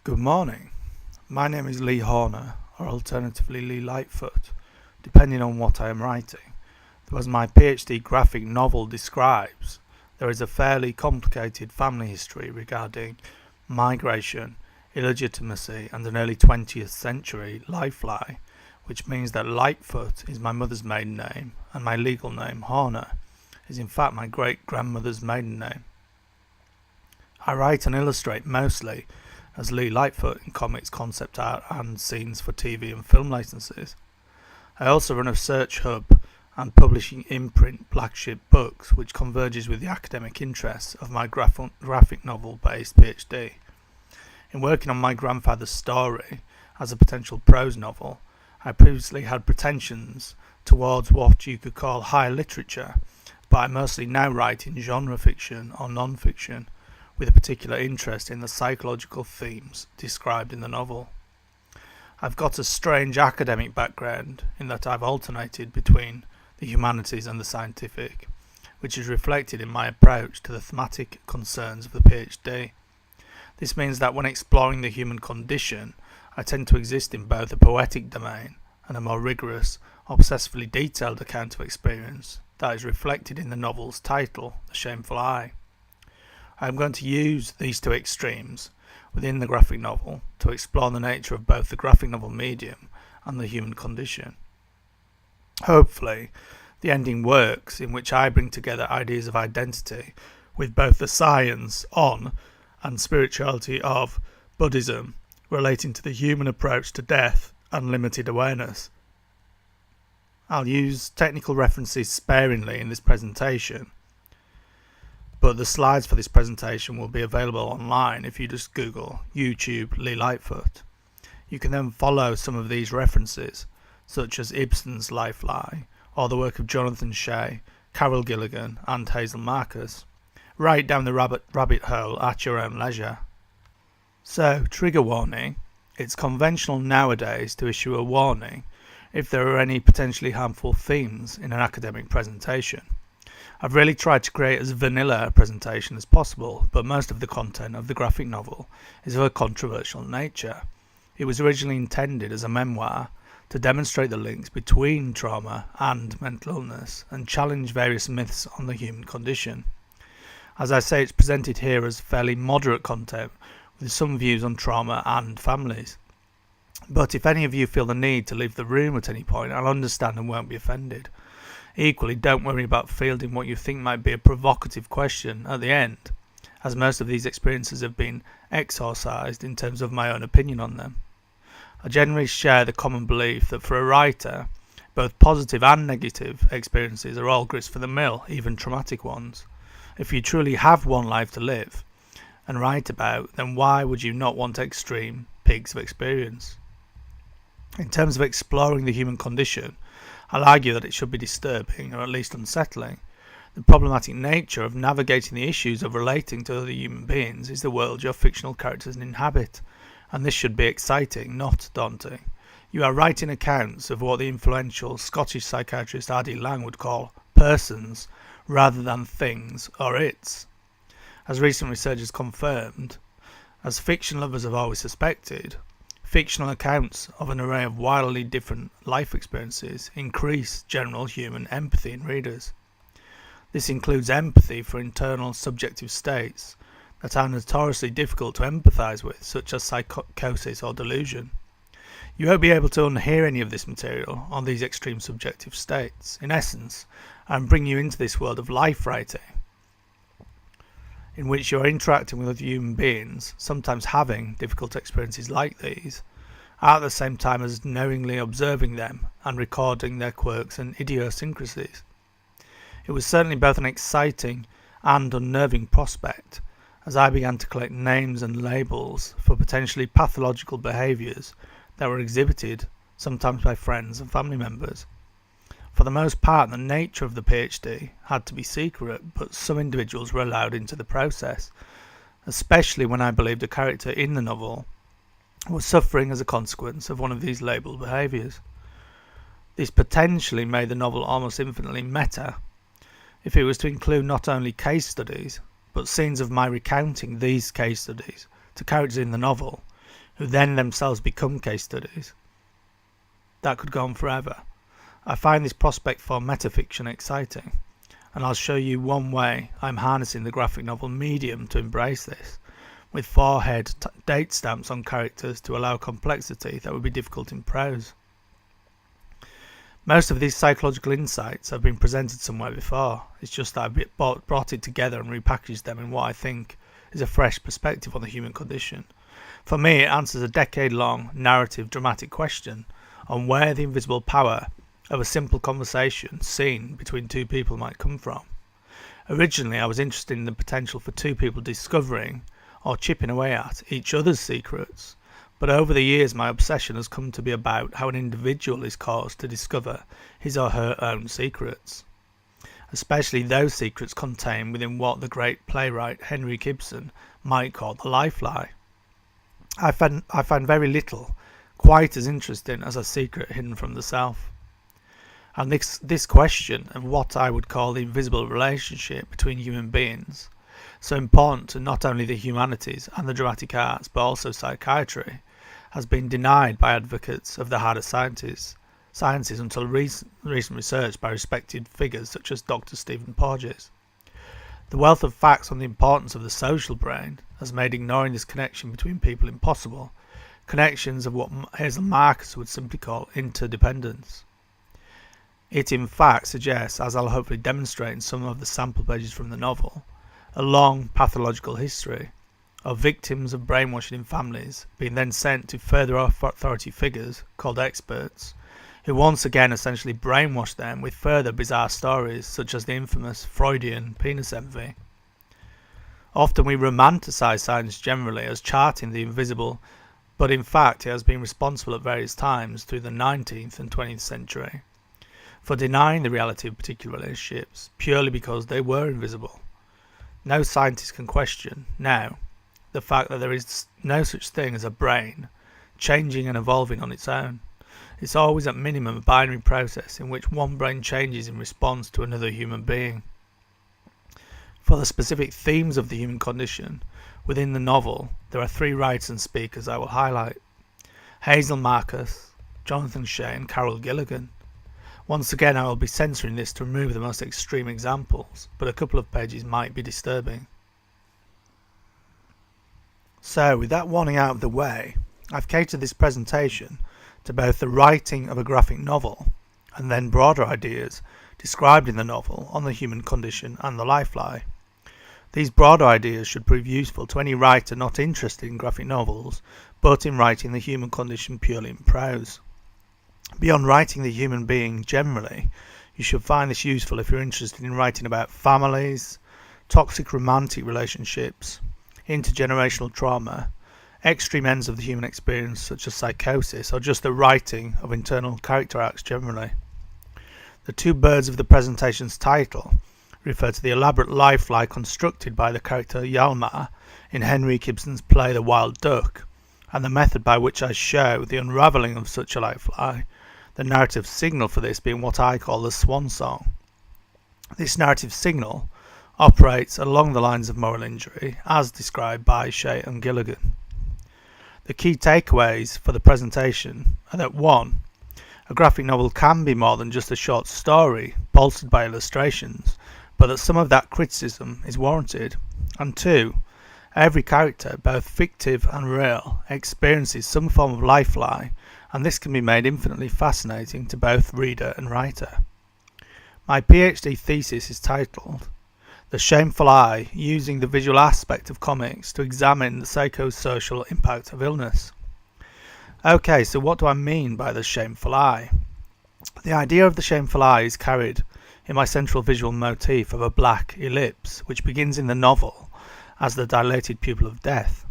Good morning. My name is Lee Horner, or alternatively Lee Lightfoot, depending on what I am writing. As my PhD graphic novel describes, there is a fairly complicated family history regarding migration, illegitimacy, and an early 20th century lifeline, which means that Lightfoot is my mother's maiden name, and my legal name, Horner, is in fact my great-grandmother's maiden name. I write and illustrate mostly as Lee Lightfoot in comics, concept art, and scenes for TV and film licenses. I also run a search hub and publishing imprint Black Ship Books, which converges with the academic interests of my graphic novel-based PhD. In working on my grandfather's story as a potential prose novel, I previously had pretensions towards what you could call high literature, but I mostly now write in genre fiction or non-fiction, with a particular interest in the psychological themes described in the novel. I've got a strange academic background in that I've alternated between the humanities and the scientific, which is reflected in my approach to the thematic concerns of the PhD. This means that when exploring the human condition, I tend to exist in both a poetic domain and a more rigorous, obsessively detailed account of experience that is reflected in the novel's title, The Shameful Eye. I am going to use these two extremes within the graphic novel to explore the nature of both the graphic novel medium and the human condition. Hopefully, the ending works in which I bring together ideas of identity with both the science on and spirituality of Buddhism relating to the human approach to death and limited awareness. I'll use technical references sparingly in this presentation, but the slides for this presentation will be available online if you just Google YouTube Lee Lightfoot. You can then follow some of these references, such as Ibsen's Lifeline, or the work of Jonathan Shea, Carol Gilligan, and Hazel Marcus, right down the rabbit hole at your own leisure. So, trigger warning. It's conventional nowadays to issue a warning if there are any potentially harmful themes in an academic presentation. I've really tried to create as vanilla a presentation as possible, but most of the content of the graphic novel is of a controversial nature. It was originally intended as a memoir to demonstrate the links between trauma and mental illness and challenge various myths on the human condition. As I say, it's presented here as fairly moderate content with some views on trauma and families. But if any of you feel the need to leave the room at any point, I'll understand and won't be offended. Equally, don't worry about fielding what you think might be a provocative question at the end, as most of these experiences have been exorcised in terms of my own opinion on them. I generally share the common belief that for a writer, both positive and negative experiences are all grist for the mill, even traumatic ones. If you truly have one life to live and write about, then why would you not want extreme peaks of experience? In terms of exploring the human condition, I'll argue that it should be disturbing, or at least unsettling. The problematic nature of navigating the issues of relating to other human beings is the world your fictional characters inhabit, and this should be exciting, not daunting. You are writing accounts of what the influential Scottish psychiatrist R.D. Laing would call persons, rather than things or its. As recent research has confirmed, as fiction lovers have always suspected, fictional accounts of an array of wildly different life experiences increase general human empathy in readers. This includes empathy for internal subjective states that are notoriously difficult to empathise with, such as psychosis or delusion. You won't be able to unhear any of this material on these extreme subjective states, in essence, and bring you into this world of life writing, in which you're interacting with other human beings, sometimes having difficult experiences like these, at the same time as knowingly observing them and recording their quirks and idiosyncrasies. It was certainly both an exciting and unnerving prospect as I began to collect names and labels for potentially pathological behaviours that were exhibited sometimes by friends and family members. For the most part, the nature of the PhD had to be secret, but some individuals were allowed into the process, especially when I believed a character in the novel was suffering as a consequence of one of these labelled behaviours. This potentially made the novel almost infinitely meta, if it was to include not only case studies, but scenes of my recounting these case studies to characters in the novel who then themselves become case studies. That could go on forever. I find this prospect for metafiction exciting, and I'll show you one way I'm harnessing the graphic novel medium to embrace this, with forehead date stamps on characters to allow complexity that would be difficult in prose. Most of these psychological insights have been presented somewhere before. It's just that I've brought it together and repackaged them in what I think is a fresh perspective on the human condition. For me, it answers a decade-long narrative dramatic question on where the invisible power of a simple conversation seen between two people might come from. Originally, I was interested in the potential for two people discovering or chipping away at each other's secrets, but over the years my obsession has come to be about how an individual is caused to discover his or her own secrets, especially those secrets contained within what the great playwright Henry Gibson might call the life lie. I find very little quite as interesting as a secret hidden from the self. And this question of what I would call the invisible relationship between human beings, so important to not only the humanities and the dramatic arts but also psychiatry, has been denied by advocates of the harder sciences until recent research by respected figures such as Dr. Stephen Porges. The wealth of facts on the importance of the social brain has made ignoring this connection between people impossible, connections of what Hazel Marcus would simply call interdependence. It in fact suggests, as I'll hopefully demonstrate in some of the sample pages from the novel, a long pathological history of victims of brainwashing in families being then sent to further authority figures called experts, who once again essentially brainwashed them with further bizarre stories such as the infamous Freudian penis envy. Often we romanticize science generally as charting the invisible, but in fact it has been responsible at various times through the 19th and 20th century for denying the reality of particular relationships purely because they were invisible. No scientist can question, now, the fact that there is no such thing as a brain changing and evolving on its own. It's always at minimum a binary process in which one brain changes in response to another human being. For the specific themes of the human condition within the novel, there are three writers and speakers I will highlight: Hazel Marcus, Jonathan Shea and Carol Gilligan. Once again, I will be censoring this to remove the most extreme examples, but a couple of pages might be disturbing. So, with that warning out of the way, I've catered this presentation to both the writing of a graphic novel and then broader ideas described in the novel on the human condition and the life lie. These broader ideas should prove useful to any writer not interested in graphic novels, but in writing the human condition purely in prose. Beyond writing the human being generally, you should find this useful if you're interested in writing about families, toxic romantic relationships, intergenerational trauma, extreme ends of the human experience such as psychosis, or just the writing of internal character arcs generally. The two birds of the presentation's title refer to the elaborate life lie constructed by the character Hjalmar in Henry Gibson's play The Wild Duck, and the method by which I show the unravelling of such a life lie, the narrative signal for this being what I call the swan song. This narrative signal operates along the lines of moral injury, as described by Shea and Gilligan. The key takeaways for the presentation are that 1. A graphic novel can be more than just a short story bolstered by illustrations, but that some of that criticism is warranted, and 2. Every character, both fictive and real, experiences some form of life lie, and this can be made infinitely fascinating to both reader and writer. My PhD thesis is titled The Shameful Eye, Using the Visual Aspect of Comics to Examine the Psychosocial Impact of Illness. Okay, so what do I mean by the shameful eye? The idea of the shameful eye is carried in my central visual motif of a black ellipse, which begins in the novel as the dilated pupil of death.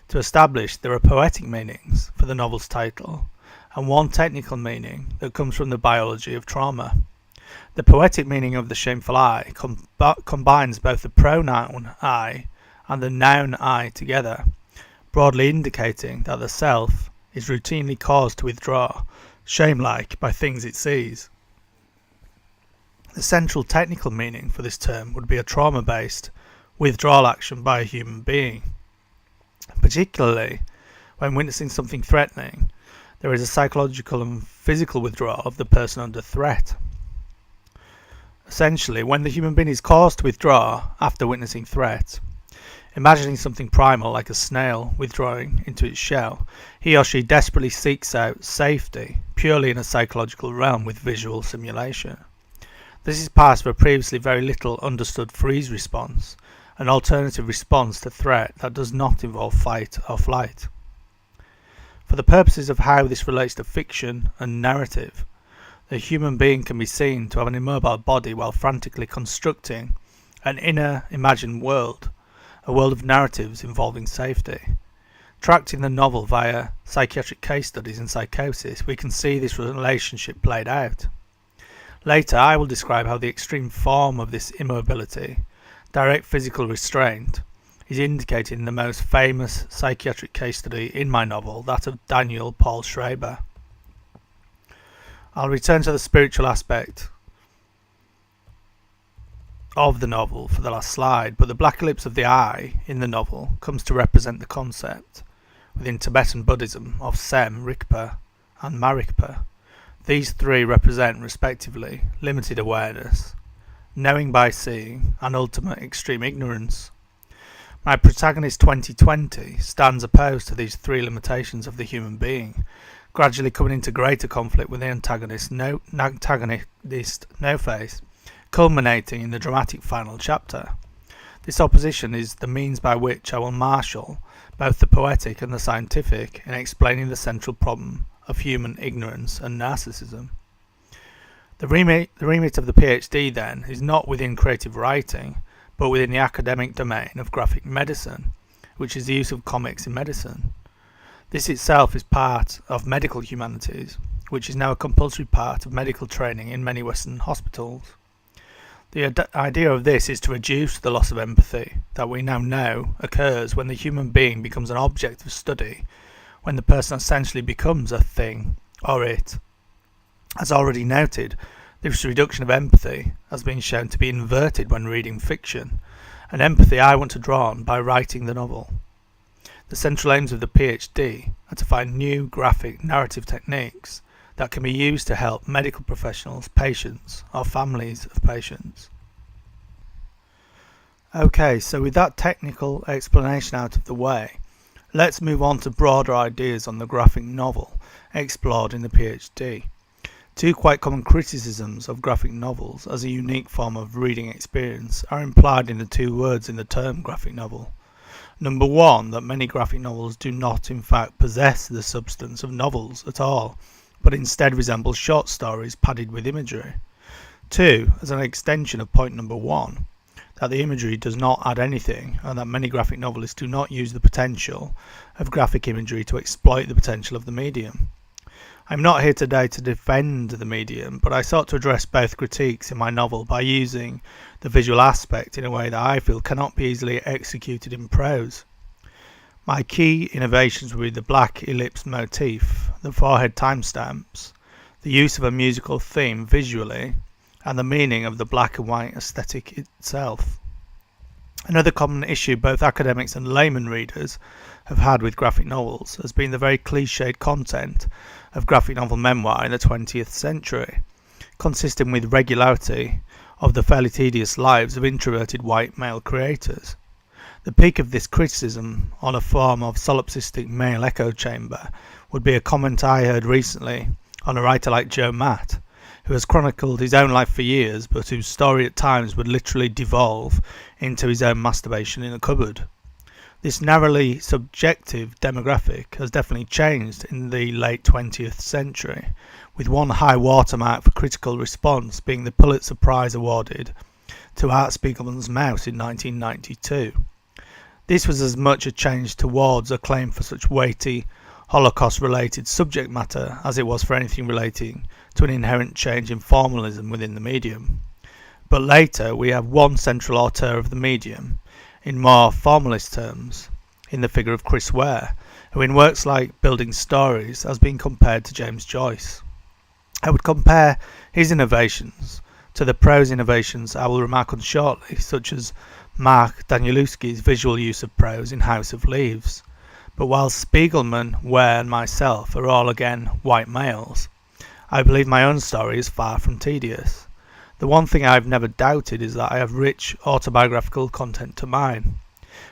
To establish there are poetic meanings for the novel's title, and one technical meaning that comes from the biology of trauma. The poetic meaning of the shameful eye combines both the pronoun I and the noun I together, broadly indicating that the self is routinely caused to withdraw, shame-like, by things it sees. The central technical meaning for this term would be a trauma-based withdrawal action by a human being, particularly When witnessing something threatening, there is a psychological and physical withdrawal of the person under threat. Essentially, when the human being is caused to withdraw after witnessing threat, imagining something primal like a snail withdrawing into its shell, he or she desperately seeks out safety purely in a psychological realm with visual simulation. This is part of a previously very little understood freeze response, an alternative response to threat that does not involve fight or flight. For the purposes of how this relates to fiction and narrative, the human being can be seen to have an immobile body while frantically constructing an inner imagined world, a world of narratives involving safety. Tracked in the novel via psychiatric case studies and psychosis, we can see this relationship played out. Later, I will describe how the extreme form of this immobility, direct physical restraint, is indicated in the most famous psychiatric case study in my novel, that of Daniel Paul Schreiber. I'll return to the spiritual aspect of the novel for the last slide, but the black ellipse of the eye in the novel comes to represent the concept, within Tibetan Buddhism, of Sem, Rigpa and Marikpa. These three represent, respectively, limited awareness, knowing by seeing, and ultimate extreme ignorance. My protagonist 2020 stands opposed to these three limitations of the human being, gradually coming into greater conflict with the antagonist No-Face, culminating in the dramatic final chapter. This opposition is the means by which I will marshal both the poetic and the scientific in explaining the central problem of human ignorance and narcissism. The remit of the PhD, then, is not within creative writing, but within the academic domain of graphic medicine, which is the use of comics in medicine. This itself is part of medical humanities, which is now a compulsory part of medical training in many Western hospitals. The idea of this is to reduce the loss of empathy that we now know occurs when the human being becomes an object of study, when the person essentially becomes a thing or it. As already noted, this reduction of empathy has been shown to be inverted when reading fiction, an empathy I want to draw on by writing the novel. The central aims of the PhD are to find new graphic narrative techniques that can be used to help medical professionals, patients, or families of patients. Okay, so with that technical explanation out of the way, let's move on to broader ideas on the graphic novel explored in the PhD. Two quite common criticisms of graphic novels as a unique form of reading experience are implied in the two words in the term graphic novel. Number one, that many graphic novels do not in fact possess the substance of novels at all, but instead resemble short stories padded with imagery. Two, as an extension of point number one, that the imagery does not add anything, and that many graphic novelists do not use the potential of graphic imagery to exploit the potential of the medium. I'm not here today to defend the medium, but I sought to address both critiques in my novel by using the visual aspect in a way that I feel cannot be easily executed in prose. My key innovations were the black ellipse motif, the forehead timestamps, the use of a musical theme visually, and the meaning of the black and white aesthetic itself. Another common issue both academics and layman readers have had with graphic novels has been the very cliched content of graphic novel memoir in the 20th century, consisting with regularity of the fairly tedious lives of introverted white male creators. The peak of this criticism on a form of solipsistic male echo chamber would be a comment I heard recently on a writer like Joe Matt, who has chronicled his own life for years, but whose story at times would literally devolve into his own masturbation in a cupboard. This narrowly subjective demographic has definitely changed in the late 20th century, with one high watermark for critical response being the Pulitzer Prize awarded to Art Spiegelman's Mouse in 1992. This was as much a change towards a claim for such weighty Holocaust-related subject matter as it was for anything relating to an inherent change in formalism within the medium. But later we have one central auteur of the medium, in more formalist terms, in the figure of Chris Ware, who in works like Building Stories has been compared to James Joyce. I would compare his innovations to the prose innovations I will remark on shortly, such as Mark Danielewski's visual use of prose in House of Leaves. But while Spiegelman, Ware and myself are all again white males, I believe my own story is far from tedious. The one thing I have never doubted is that I have rich autobiographical content to mine.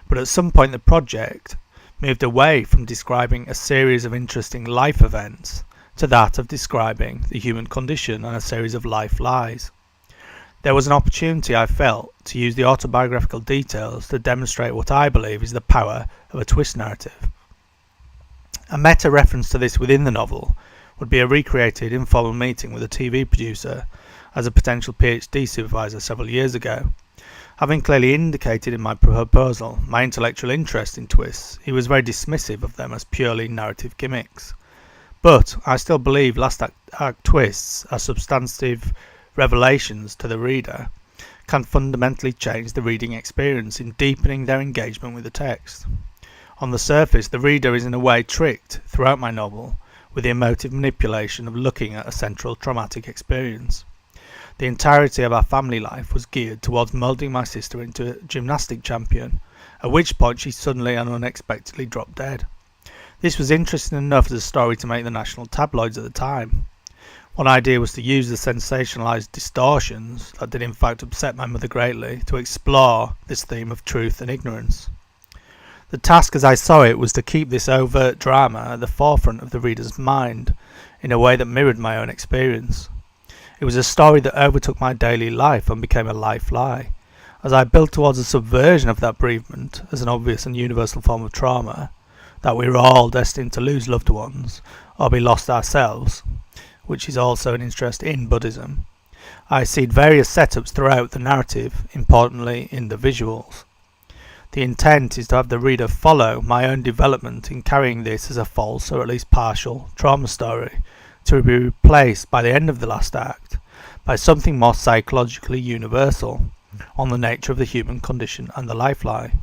But at some point the project moved away from describing a series of interesting life events to that of describing the human condition and a series of life lies. There was an opportunity, I felt, to use the autobiographical details to demonstrate what I believe is the power of a twist narrative. A meta-reference to this within the novel would be a recreated informal meeting with a TV producer as a potential PhD supervisor several years ago. Having clearly indicated in my proposal my intellectual interest in twists, he was very dismissive of them as purely narrative gimmicks. But I still believe last act twists are substantive revelations to the reader, can fundamentally change the reading experience in deepening their engagement with the text. On the surface, the reader is in a way tricked throughout my novel with the emotive manipulation of looking at a central traumatic experience. The entirety of our family life was geared towards moulding my sister into a gymnastic champion, at which point she suddenly and unexpectedly dropped dead. This was interesting enough as a story to make the national tabloids at the time. One idea was to use the sensationalised distortions that did in fact upset my mother greatly to explore this theme of truth and ignorance. The task as I saw it was to keep this overt drama at the forefront of the reader's mind in a way that mirrored my own experience. It was a story that overtook my daily life and became a life lie. As I built towards a subversion of that bereavement as an obvious and universal form of trauma, that we were all destined to lose loved ones or be lost ourselves, which is also an interest in Buddhism, I see various setups throughout the narrative, importantly in the visuals. The intent is to have the reader follow my own development in carrying this as a false or at least partial trauma story, to be replaced by the end of the last act by something more psychologically universal on the nature of the human condition and the life lie.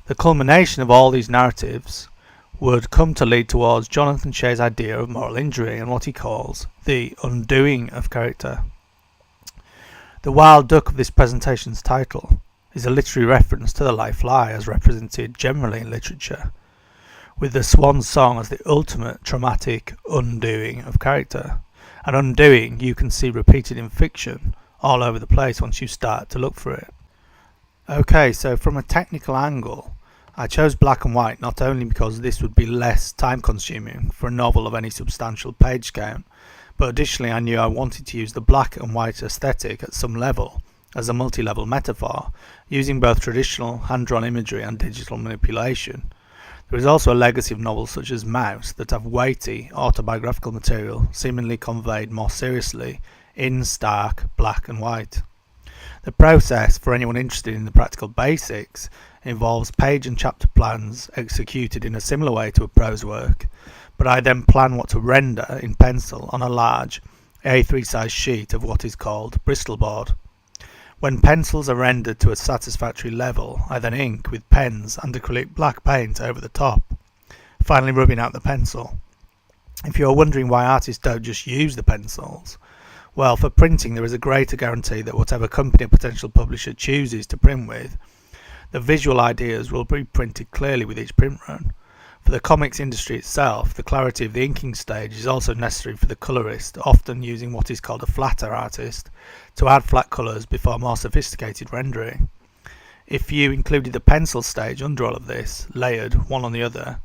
The culmination of all these narratives would come to lead towards Jonathan Shea's idea of moral injury and what he calls the undoing of character. The wild duck of this presentation's title is a literary reference to the life lie as represented generally in literature, with the swan song as the ultimate traumatic undoing of character. An undoing you can see repeated in fiction all over the place once you start to look for it. Okay, so from a technical angle, I chose black and white not only because this would be less time consuming for a novel of any substantial page count, but additionally I knew I wanted to use the black and white aesthetic at some level as a multi-level metaphor, using both traditional hand-drawn imagery and digital manipulation. There is also a legacy of novels such as Mouse that have weighty autobiographical material seemingly conveyed more seriously in stark black and white. The process, for anyone interested in the practical basics, involves page and chapter plans executed in a similar way to a prose work, but I then plan what to render in pencil on a large A3 size sheet of what is called Bristol board. When pencils are rendered to a satisfactory level, I then ink with pens and acrylic black paint over the top, finally rubbing out the pencil. If you are wondering why artists don't just use the pencils, well, for printing there is a greater guarantee that whatever company a potential publisher chooses to print with, the visual ideas will be printed clearly with each print run. For the comics industry itself, the clarity of the inking stage is also necessary for the colorist, often using what is called a flatter artist, to add flat colours before more sophisticated rendering. If you included the pencil stage under all of this, layered one on the other,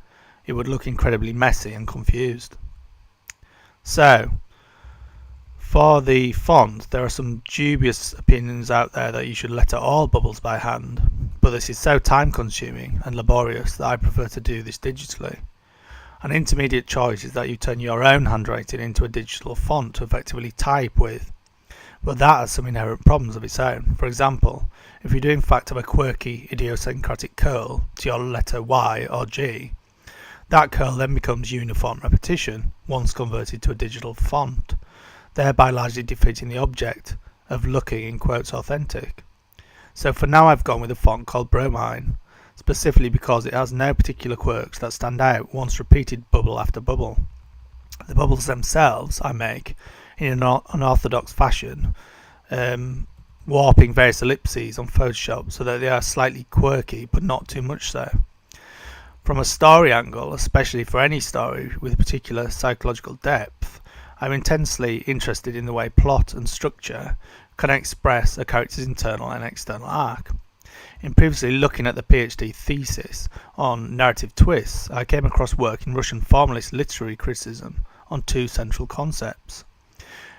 it would look incredibly messy and confused. So, for the font, there are some dubious opinions out there that you should letter all bubbles by hand, but this is so time consuming and laborious that I prefer to do this digitally. An intermediate choice is that you turn your own handwriting into a digital font to effectively type with, but that has some inherent problems of its own. For example, if you do in fact have a quirky idiosyncratic curl to your letter Y or G, that curl then becomes uniform repetition once converted to a digital font, thereby largely defeating the object of looking in quotes authentic. So for now I've gone with a font called Bromine, specifically because it has no particular quirks that stand out once repeated bubble after bubble. The bubbles themselves I make in an unorthodox fashion, warping various ellipses on Photoshop so that they are slightly quirky but not too much so. From a story angle, especially for any story with particular psychological depth, I'm intensely interested in the way plot and structure can express a character's internal and external arc. In previously looking at the PhD thesis on narrative twists, I came across work in Russian formalist literary criticism on two central concepts.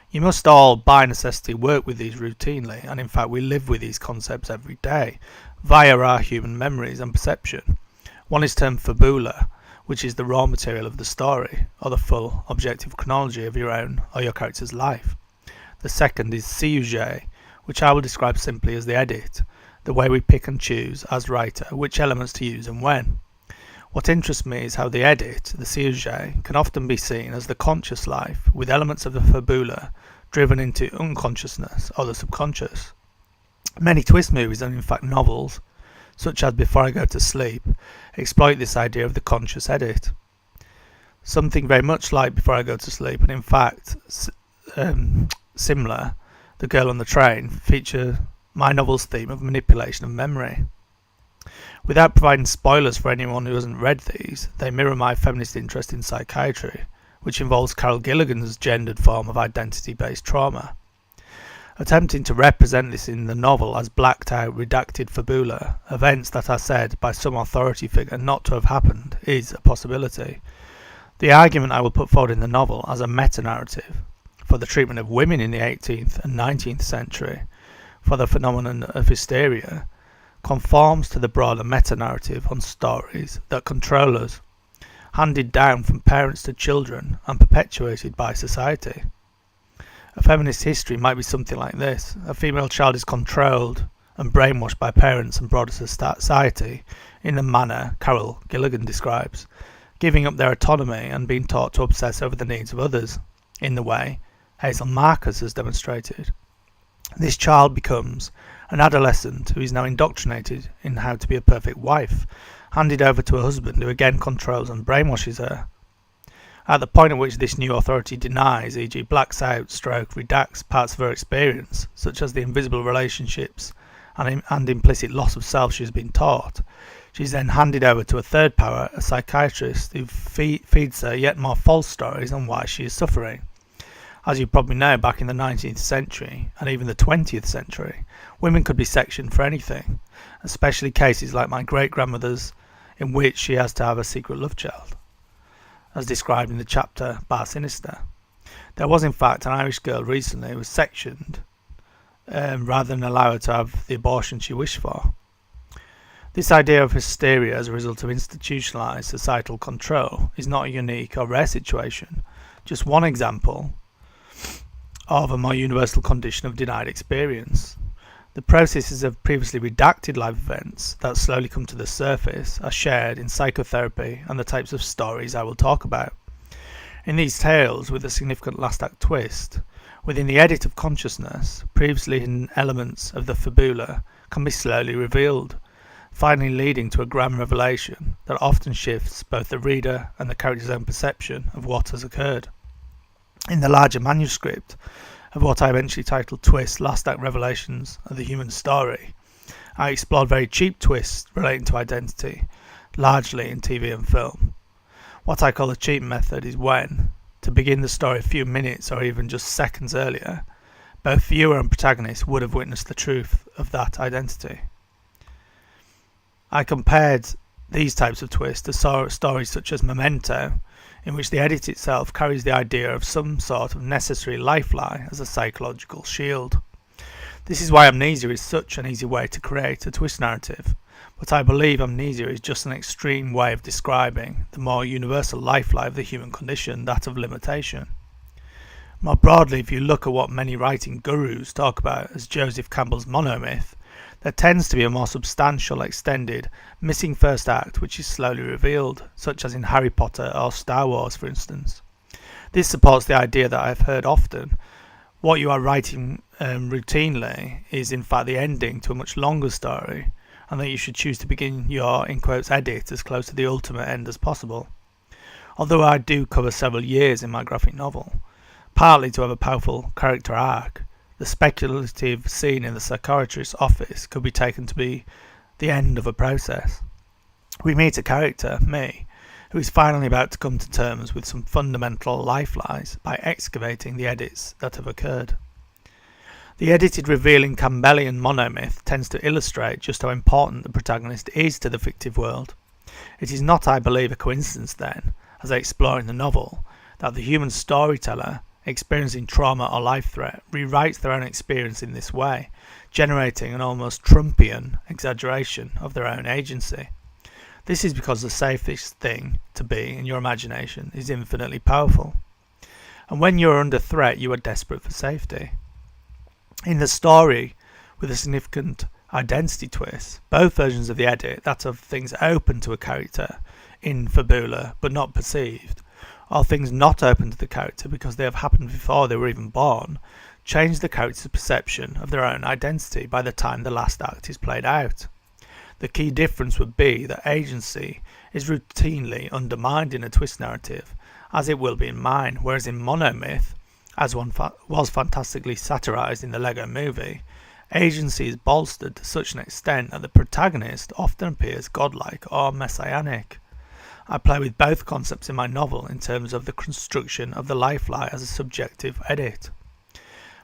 You must all, by necessity, work with these routinely, and in fact we live with these concepts every day, via our human memories and perception. One is termed fabula, which is the raw material of the story, or the full objective chronology of your own or your character's life. The second is sujet, which I will describe simply as the edit, the way we pick and choose, as writer, which elements to use and when. What interests me is how the edit, the sujet, can often be seen as the conscious life, with elements of the fabula driven into unconsciousness or the subconscious. Many twist movies and in fact novels, such as Before I Go to Sleep, exploit this idea of the conscious edit. Something very much like Before I Go to Sleep, and in fact similar, The Girl on the Train, feature my novel's theme of manipulation of memory. Without providing spoilers for anyone who hasn't read these, they mirror my feminist interest in psychiatry, which involves Carol Gilligan's gendered form of identity-based trauma. Attempting to represent this in the novel as blacked-out, redacted fabula, events that are said by some authority figure not to have happened, is a possibility. The argument I will put forward in the novel as a meta-narrative for the treatment of women in the 18th and 19th century, for the phenomenon of hysteria, conforms to the broader meta-narrative on stories that control us, handed down from parents to children and perpetuated by society. A feminist history might be something like this. A female child is controlled and brainwashed by parents and broader society in the manner Carol Gilligan describes, giving up their autonomy and being taught to obsess over the needs of others, in the way Hazel Marcus has demonstrated. This child becomes an adolescent who is now indoctrinated in how to be a perfect wife, handed over to a husband who again controls and brainwashes her. At the point at which this new authority denies, e.g. blacks out, redacts parts of her experience, such as the invisible relationships and implicit loss of self she has been taught, she is then handed over to a third power, a psychiatrist, who feeds her yet more false stories on why she is suffering. As you probably know, back in the 19th century, and even the 20th century, women could be sectioned for anything, especially cases like my great-grandmother's, in which she has to have a secret love child, as described in the chapter Bar Sinister. There was in fact an Irish girl recently who was sectioned rather than allow her to have the abortion she wished for. This idea of hysteria as a result of institutionalized societal control is not a unique or rare situation, just one example of a more universal condition of denied experience. The processes of previously redacted life events that slowly come to the surface are shared in psychotherapy and the types of stories I will talk about. In these tales, with a significant last act twist, within the edit of consciousness, previously hidden elements of the fabula can be slowly revealed, finally leading to a grand revelation that often shifts both the reader and the character's own perception of what has occurred. In the larger manuscript of what I eventually titled Twist, Last Act Revelations of the Human Story, I explored very cheap twists relating to identity, largely in TV and film. What I call the cheap method is when, to begin the story a few minutes or even just seconds earlier, both viewer and protagonist would have witnessed the truth of that identity. I compared these types of twists to stories such as Memento, in which the edit itself carries the idea of some sort of necessary lifeline as a psychological shield. This is why amnesia is such an easy way to create a twist narrative, but I believe amnesia is just an extreme way of describing the more universal lifeline of the human condition, that of limitation. More broadly, if you look at what many writing gurus talk about as Joseph Campbell's monomyth, there tends to be a more substantial, extended, missing first act which is slowly revealed, such as in Harry Potter or Star Wars, for instance. This supports the idea that I've heard often. What you are writing routinely is in fact the ending to a much longer story, and that you should choose to begin your, in quotes, edit as close to the ultimate end as possible. Although I do cover several years in my graphic novel, partly to have a powerful character arc, the speculative scene in the psychiatrist's office could be taken to be the end of a process. We meet a character, me, who is finally about to come to terms with some fundamental life lies by excavating the edits that have occurred. The edited, revealing Campbellian monomyth tends to illustrate just how important the protagonist is to the fictive world. It is not, I believe, a coincidence then, as I explore in the novel, that the human storyteller, experiencing trauma or life threat, rewrites their own experience in this way, generating an almost Trumpian exaggeration of their own agency. This is because the safest thing to be in your imagination is infinitely powerful. And when you are under threat, you are desperate for safety. In the story, with a significant identity twist, both versions of the edit, that of things open to a character in fabula but not perceived, or things not open to the character because they have happened before they were even born, change the character's perception of their own identity by the time the last act is played out. The key difference would be that agency is routinely undermined in a twist narrative, as it will be in mine, whereas in monomyth, as was fantastically satirised in the Lego movie, agency is bolstered to such an extent that the protagonist often appears godlike or messianic. I play with both concepts in my novel in terms of the construction of the life lie as a subjective edit.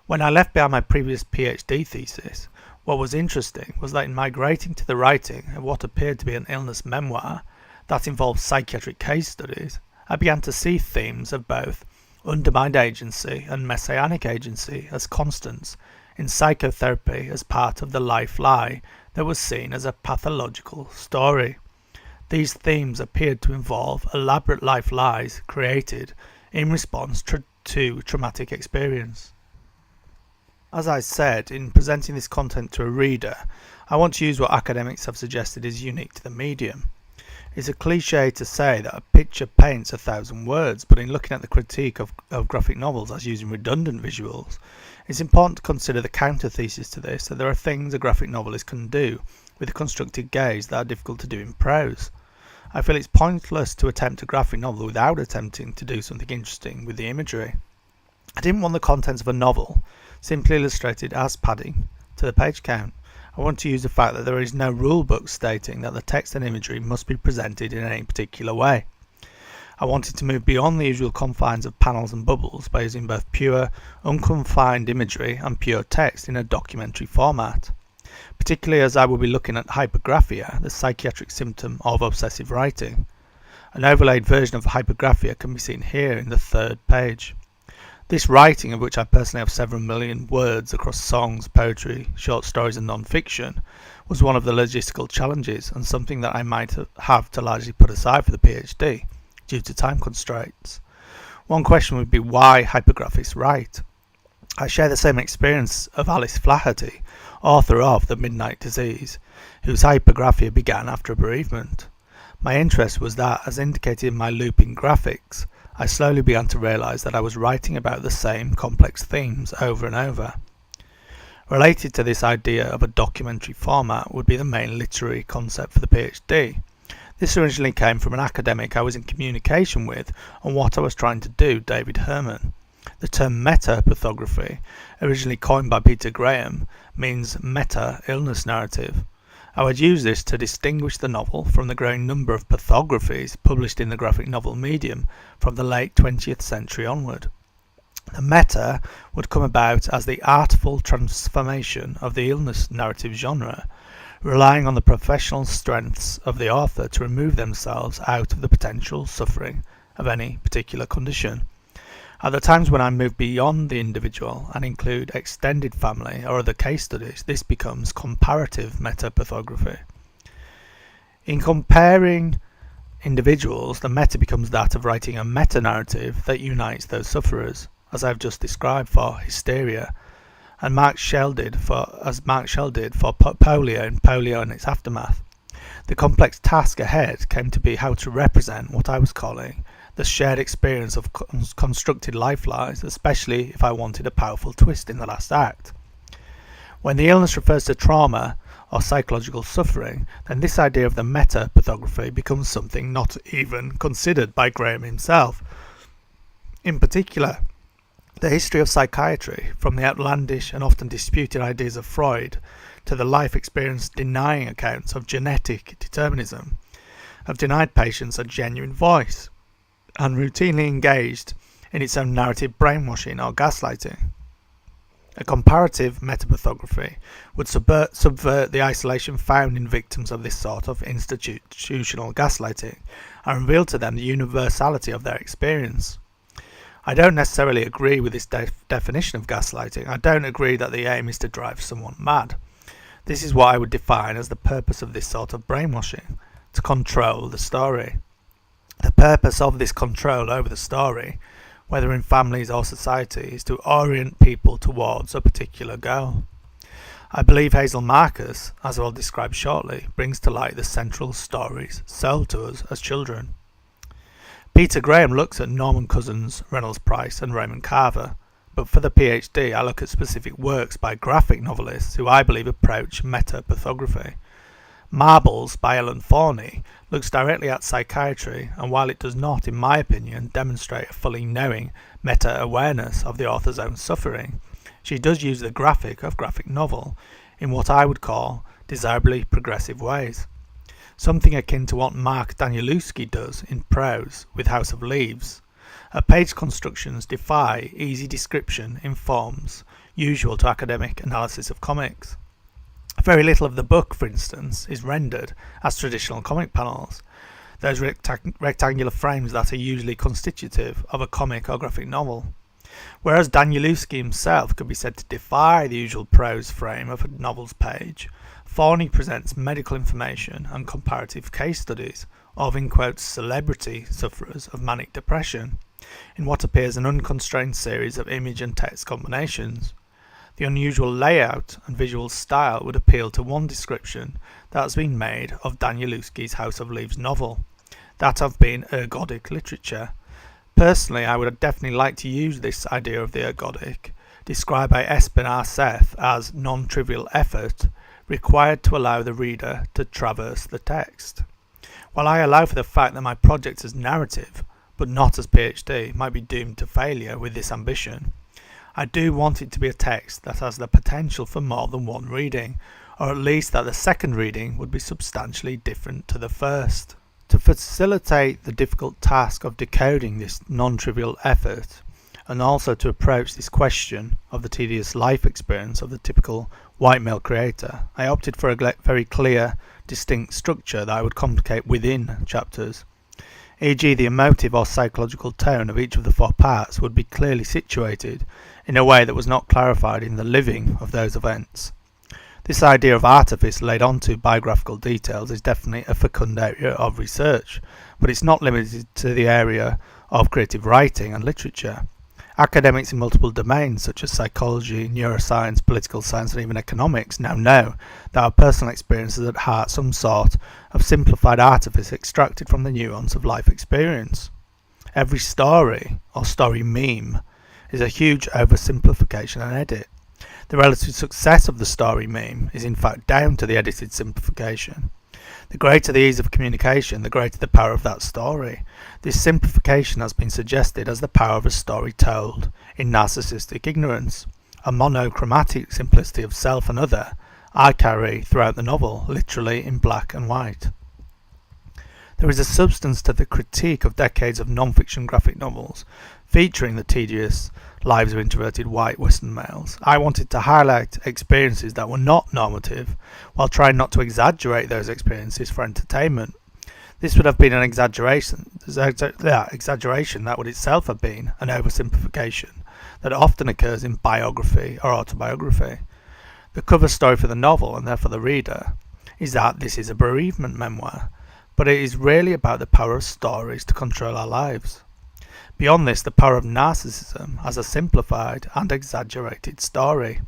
When I left behind my previous PhD thesis, what was interesting was that in migrating to the writing of what appeared to be an illness memoir that involved psychiatric case studies, I began to see themes of both undermined agency and messianic agency as constants in psychotherapy as part of the life lie that was seen as a pathological story. These themes appeared to involve elaborate life lies created in response to traumatic experience. As I said, in presenting this content to a reader, I want to use what academics have suggested is unique to the medium. It's a cliche to say that a picture paints 1,000 words, but in looking at the critique of graphic novels as using redundant visuals, it's important to consider the counter-thesis to this, that there are things a graphic novelist can do with a constructed gaze that are difficult to do in prose. I feel it's pointless to attempt a graphic novel without attempting to do something interesting with the imagery. I didn't want the contents of a novel simply illustrated as padding to the page count. I want to use the fact that there is no rule book stating that the text and imagery must be presented in any particular way. I wanted to move beyond the usual confines of panels and bubbles by using both pure, unconfined imagery and pure text in a documentary format, particularly as I will be looking at hypergraphia, the psychiatric symptom of obsessive writing. An overlaid version of hypergraphia can be seen here in the third page. This writing, of which I personally have several million words across songs, poetry, short stories and non-fiction, was one of the logistical challenges and something that I might have to largely put aside for the PhD, due to time constraints. One question would be why hypergraphists write. I share the same experience of Alice Flaherty, author of The Midnight Disease, whose hypergraphia began after a bereavement. My interest was that, as indicated in my looping graphics, I slowly began to realise that I was writing about the same complex themes over and over. Related to this idea of a documentary format would be the main literary concept for the PhD. This originally came from an academic I was in communication with on what I was trying to do, David Herman. The term meta-pathography, originally coined by Peter Graham, means meta-illness narrative. I would use this to distinguish the novel from the growing number of pathographies published in the graphic novel medium from the late 20th century onward. The meta would come about as the artful transformation of the illness narrative genre, relying on the professional strengths of the author to remove themselves out of the potential suffering of any particular condition. At the times when I move beyond the individual and include extended family or other case studies, this becomes comparative metapathography. In comparing individuals, the meta becomes that of writing a meta-narrative that unites those sufferers, as I've just described for hysteria, and Mark Shell did for polio and polio and its aftermath. The complex task ahead came to be how to represent what I was calling the shared experience of constructed life lies, especially if I wanted a powerful twist in the last act. When the illness refers to trauma or psychological suffering, then this idea of the meta-pathography becomes something not even considered by Graham himself. In particular, the history of psychiatry, from the outlandish and often disputed ideas of Freud to the life experience denying accounts of genetic determinism, have denied patients a genuine voice and routinely engaged in its own narrative brainwashing or gaslighting. A comparative metapathography would subvert the isolation found in victims of this sort of institutional gaslighting and reveal to them the universality of their experience. I don't necessarily agree with this definition of gaslighting. I don't agree that the aim is to drive someone mad. This is what I would define as the purpose of this sort of brainwashing: to control the story. The purpose of this control over the story, whether in families or society, is to orient people towards a particular goal. I believe Hazel Marcus, as I'll describe shortly, brings to light the central stories sold to us as children. Peter Graham looks at Norman Cousins, Reynolds Price and Raymond Carver, but for the PhD I look at specific works by graphic novelists who I believe approach metapathography. Marbles by Ellen Forney looks directly at psychiatry, and while it does not, in my opinion, demonstrate a fully knowing meta-awareness of the author's own suffering, she does use the graphic of graphic novel in what I would call desirably progressive ways. Something akin to what Mark Danielewski does in prose with House of Leaves. Her page constructions defy easy description in forms usual to academic analysis of comics. Very little of the book, for instance, is rendered as traditional comic panels, those rectangular frames that are usually constitutive of a comic or graphic novel. Whereas Danielewski himself could be said to defy the usual prose frame of a novel's page, Forney presents medical information and comparative case studies of, in quotes, celebrity sufferers of manic depression in what appears an unconstrained series of image and text combinations. The unusual layout and visual style would appeal to one description that has been made of Danielewski's House of Leaves novel, that of being ergodic literature. Personally, I would definitely like to use this idea of the ergodic, described by Espen R. Seth as non-trivial effort required to allow the reader to traverse the text. While I allow for the fact that my project as narrative, but not as PhD, might be doomed to failure with this ambition, I do want it to be a text that has the potential for more than one reading, or at least that the second reading would be substantially different to the first. To facilitate the difficult task of decoding this non-trivial effort, and also to approach this question of the tedious life experience of the typical white male creator, I opted for a very clear, distinct structure that I would complicate within chapters. E.g., the emotive or psychological tone of each of the four parts would be clearly situated in a way that was not clarified in the living of those events. This idea of artifice laid onto biographical details is definitely a fecund area of research, but it's not limited to the area of creative writing and literature. Academics in multiple domains such as psychology, neuroscience, political science and even economics now know that our personal experience is at heart some sort of simplified artifice extracted from the nuance of life experience. Every story, or story meme, is a huge oversimplification and edit. The relative success of the story meme is in fact down to the edited simplification. The greater the ease of communication, the greater the power of that story. This simplification has been suggested as the power of a story told in narcissistic ignorance, a monochromatic simplicity of self and other I carry throughout the novel, literally in black and white. There is a substance to the critique of decades of non-fiction graphic novels featuring the tedious lives of introverted white Western males. I wanted to highlight experiences that were not normative, while trying not to exaggerate those experiences for entertainment. This would have been an exaggeration that would itself have been an oversimplification that often occurs in biography or autobiography. The cover story for the novel, and therefore the reader, is that this is a bereavement memoir, but it is really about the power of stories to control our lives. Beyond this, the power of narcissism as a simplified and exaggerated story.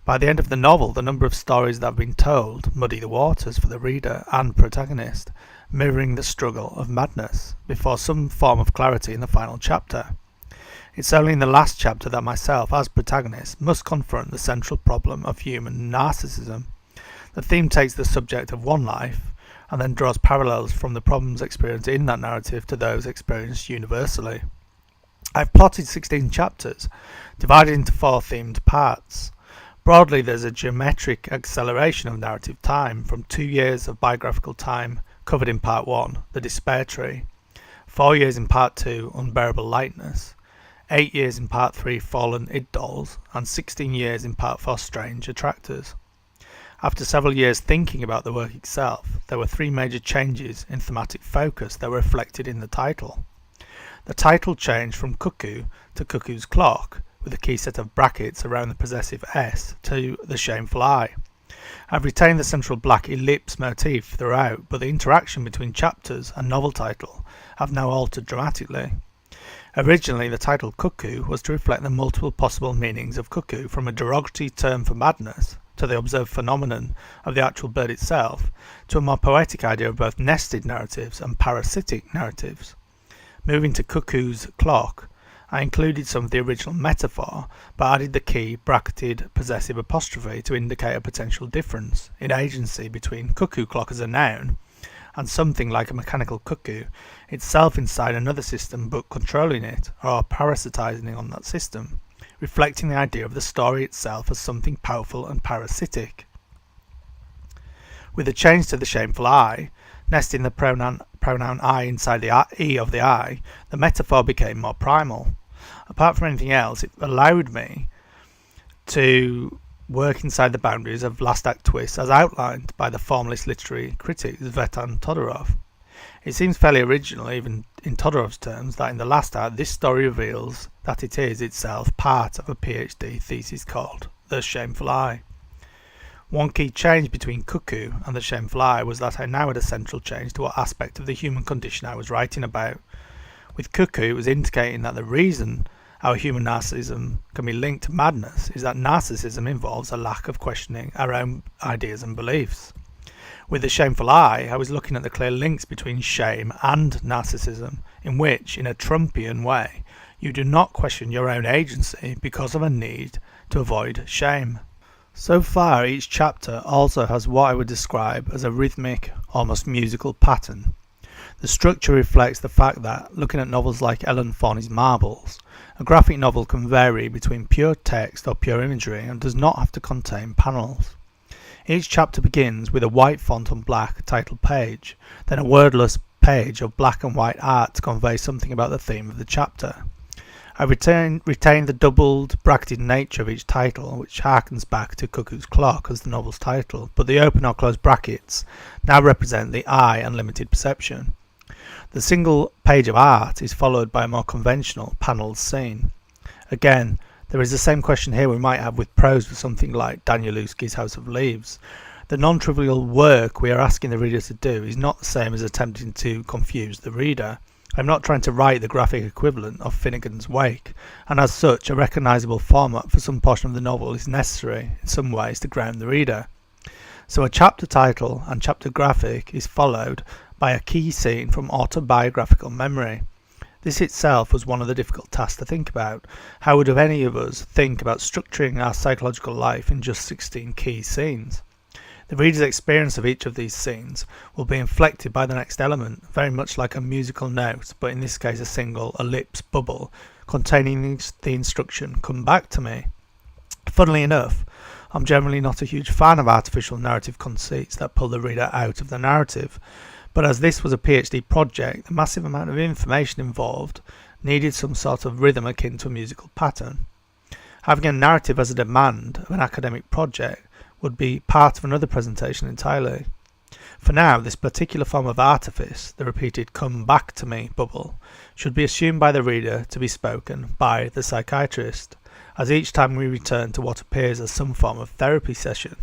By the end of the novel, the number of stories that have been told muddy the waters for the reader and protagonist, mirroring the struggle of madness, before some form of clarity in the final chapter. It's only in the last chapter that myself, as protagonist, must confront the central problem of human narcissism. The theme takes the subject of one life, and then draws parallels from the problems experienced in that narrative to those experienced universally. I've plotted 16 chapters, divided into 4 themed parts. Broadly, there's a geometric acceleration of narrative time from 2 years of biographical time covered in Part 1, The Despair Tree, 4 years in Part 2, Unbearable Lightness, 8 years in Part 3, Fallen Id Dolls, and 16 years in Part 4, Strange Attractors. After several years thinking about the work itself, there were 3 major changes in thematic focus that were reflected in the title. The title changed from Cuckoo to Cuckoo's Clock, with a key set of brackets around the possessive S, to The Shameful I. I've retained the central black ellipse motif throughout, but the interaction between chapters and novel title have now altered dramatically. Originally, the title Cuckoo was to reflect the multiple possible meanings of cuckoo, from a derogatory term for madness to the observed phenomenon of the actual bird itself, to a more poetic idea of both nested narratives and parasitic narratives. Moving to Cuckoo's Clock, I included some of the original metaphor, but added the key bracketed possessive apostrophe to indicate a potential difference in agency between cuckoo clock as a noun and something like a mechanical cuckoo, itself inside another system but controlling it or parasitizing on that system, reflecting the idea of the story itself as something powerful and parasitic. With the change to The Shameful I, nesting the pronoun I inside the E of the I, the metaphor became more primal. Apart from anything else, it allowed me to work inside the boundaries of last act twists as outlined by the formalist literary critic Zvetan Todorov. It seems fairly original, even in Todorov's terms, that in the last act this story reveals that it is itself part of a PhD thesis called The Shameful I. One key change between Cuckoo and The Shameful I was that I now had a central change to what aspect of the human condition I was writing about. With Cuckoo, it was indicating that the reason our human narcissism can be linked to madness is that narcissism involves a lack of questioning our own ideas and beliefs. With The Shameful I was looking at the clear links between shame and narcissism, in which, in a Trumpian way, you do not question your own agency because of a need to avoid shame. So far, each chapter also has what I would describe as a rhythmic, almost musical pattern. The structure reflects the fact that, looking at novels like Ellen Forney's Marbles, a graphic novel can vary between pure text or pure imagery and does not have to contain panels. Each chapter begins with a white font on black title page, then a wordless page of black and white art to convey something about the theme of the chapter. I retain the doubled, bracketed nature of each title, which harkens back to Cuckoo's Clock as the novel's title, but the open or closed brackets now represent the eye and limited perception. The single page of art is followed by a more conventional panelled scene. Again, there is the same question here we might have with prose for something like Danielewski's House of Leaves. The non-trivial work we are asking the reader to do is not the same as attempting to confuse the reader. I'm not trying to write the graphic equivalent of Finnegan's Wake, and as such a recognisable format for some portion of the novel is necessary in some ways to ground the reader. So a chapter title and chapter graphic is followed by a key scene from autobiographical memory. This itself was one of the difficult tasks to think about. How would any of us think about structuring our psychological life in just 16 key scenes? The reader's experience of each of these scenes will be inflected by the next element, very much like a musical note, but in this case a single ellipse bubble containing the instruction "come back to me." Funnily enough, I'm generally not a huge fan of artificial narrative conceits that pull the reader out of the narrative, but as this was a PhD project, the massive amount of information involved needed some sort of rhythm akin to a musical pattern. Having a narrative as a demand of an academic project would be part of another presentation entirely. For now, this particular form of artifice, the repeated "come back to me" bubble, should be assumed by the reader to be spoken by the psychiatrist, as each time we return to what appears as some form of therapy session,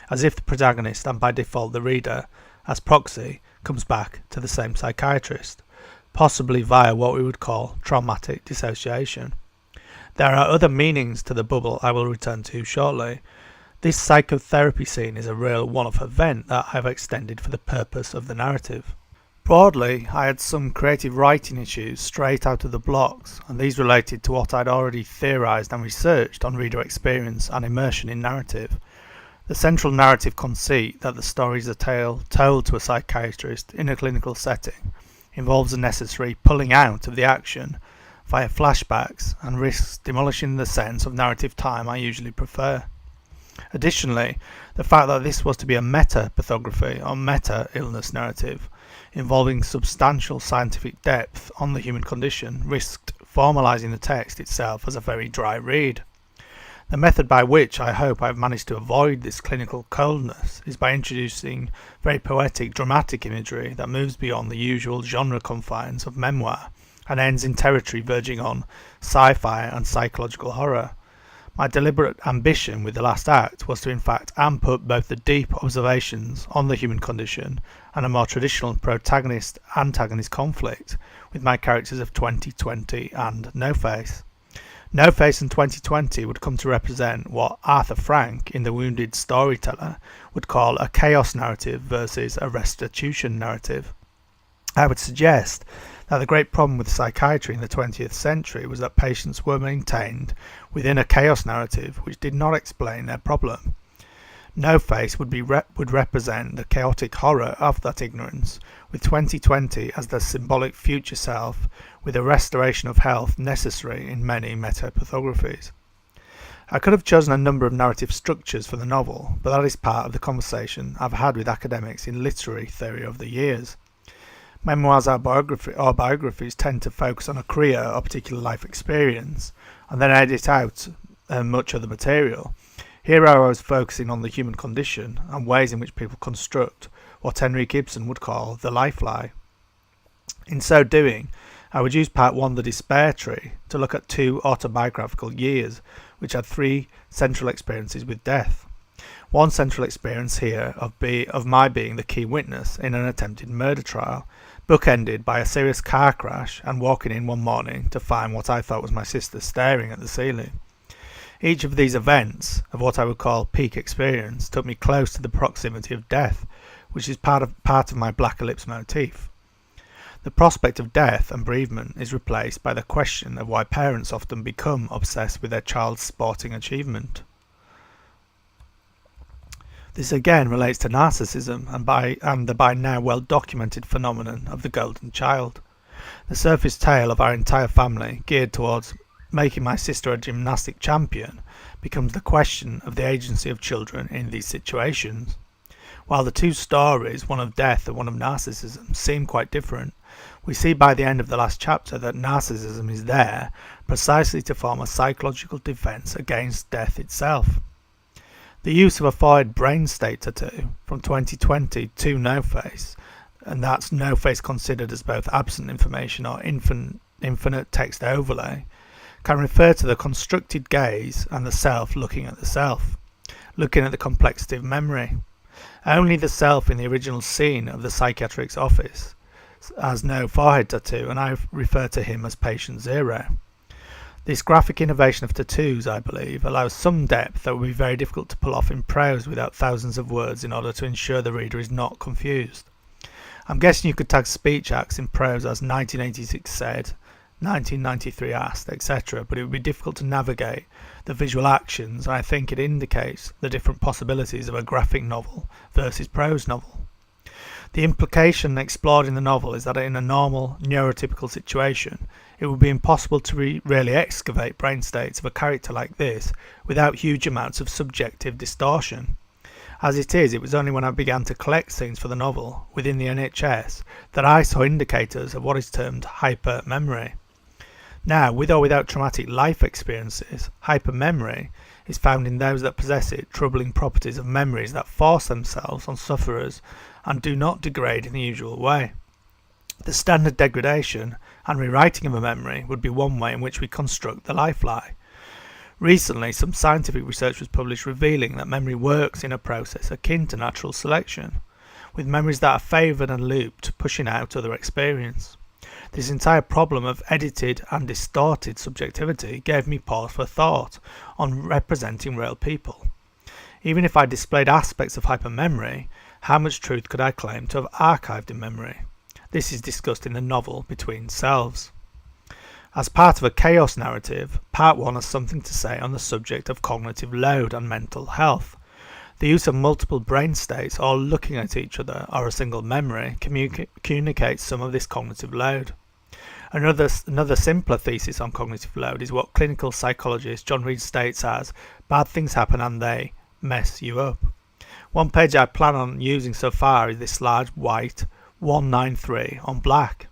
as if the protagonist, and by default the reader, as proxy, comes back to the same psychiatrist, possibly via what we would call traumatic dissociation. There are other meanings to the bubble I will return to shortly. This psychotherapy scene is a real one-off event that I have extended for the purpose of the narrative. Broadly, I had some creative writing issues straight out of the blocks, and these related to what I'd already theorised and researched on reader experience and immersion in narrative. The central narrative conceit that the story is a tale told to a psychiatrist in a clinical setting involves a necessary pulling out of the action via flashbacks and risks demolishing the sense of narrative time I usually prefer. Additionally, the fact that this was to be a meta-pathography or meta-illness narrative involving substantial scientific depth on the human condition, risked formalising the text itself as a very dry read. The method by which I hope I have managed to avoid this clinical coldness is by introducing very poetic, dramatic imagery that moves beyond the usual genre confines of memoir and ends in territory verging on sci-fi and psychological horror. My deliberate ambition with the last act was to in fact amp up both the deep observations on the human condition and a more traditional protagonist-antagonist conflict with my characters of 2020 and No Face. No Face and 2020 would come to represent what Arthur Frank in The Wounded Storyteller would call a chaos narrative versus a restitution narrative. I would suggest that the great problem with psychiatry in the 20th century was that patients were maintained within a chaos narrative which did not explain their problem. No Face would represent the chaotic horror of that ignorance, with 2020 as the symbolic future self, with a restoration of health necessary in many metapathographies. I could have chosen a number of narrative structures for the novel, but that is part of the conversation I've had with academics in literary theory over the years. Memoirs or biographies tend to focus on a career or particular life experience, and then edit out much of the material. Here I was focusing on the human condition and ways in which people construct what Henry Gibson would call the life lie. In so doing, I would use part 1, the despair tree, to look at 2 autobiographical years which had 3 central experiences with death. One central experience here of my being the key witness in an attempted murder trial, bookended by a serious car crash and walking in one morning to find what I thought was my sister staring at the ceiling. Each of these events, of what I would call peak experience, took me close to the proximity of death, which is part of my black ellipse motif. The prospect of death and bereavement is replaced by the question of why parents often become obsessed with their child's sporting achievement. This again relates to narcissism and the by now well documented phenomenon of the golden child. The surface tale of our entire family, geared towards making my sister a gymnastic champion, becomes the question of the agency of children in these situations. While the 2 stories, one of death and one of narcissism, seem quite different, we see by the end of the last chapter that narcissism is there precisely to form a psychological defense against death itself. The use of a forward brain state tattoo from 2020 to No Face, and that's No Face considered as both absent information or infinite text overlay, can refer to the constructed gaze and the self looking at the self, looking at the complexity of memory. Only the self in the original scene of the psychiatric's office has no forehead tattoo, and I refer to him as patient 0. This graphic innovation of tattoos, I believe, allows some depth that would be very difficult to pull off in prose without thousands of words in order to ensure the reader is not confused. I'm guessing you could tag speech acts in prose as 1986 said, 1993 asked, etc., but it would be difficult to navigate the visual actions, and I think it indicates the different possibilities of a graphic novel versus prose novel. The implication explored in the novel is that in a normal, neurotypical situation, it would be impossible to really excavate brain states of a character like this without huge amounts of subjective distortion. As it is, it was only when I began to collect scenes for the novel within the NHS that I saw indicators of what is termed hypermemory. Now, with or without traumatic life experiences, hypermemory is found in those that possess it, troubling properties of memories that force themselves on sufferers and do not degrade in the usual way. The standard degradation and rewriting of a memory would be one way in which we construct the life lie. Recently, some scientific research was published revealing that memory works in a process akin to natural selection, with memories that are favoured and looped pushing out other experience. This entire problem of edited and distorted subjectivity gave me pause for thought on representing real people. Even if I displayed aspects of hypermemory, how much truth could I claim to have archived in memory? This is discussed in the novel Between Selves. As part of a chaos narrative, part 1 has something to say on the subject of cognitive load and mental health. The use of multiple brain states all looking at each other or a single memory communicates some of this cognitive load. Another simpler thesis on cognitive load is what clinical psychologist John Reed states as bad things happen and they mess you up. One page I plan on using so far is this large white 193 on black.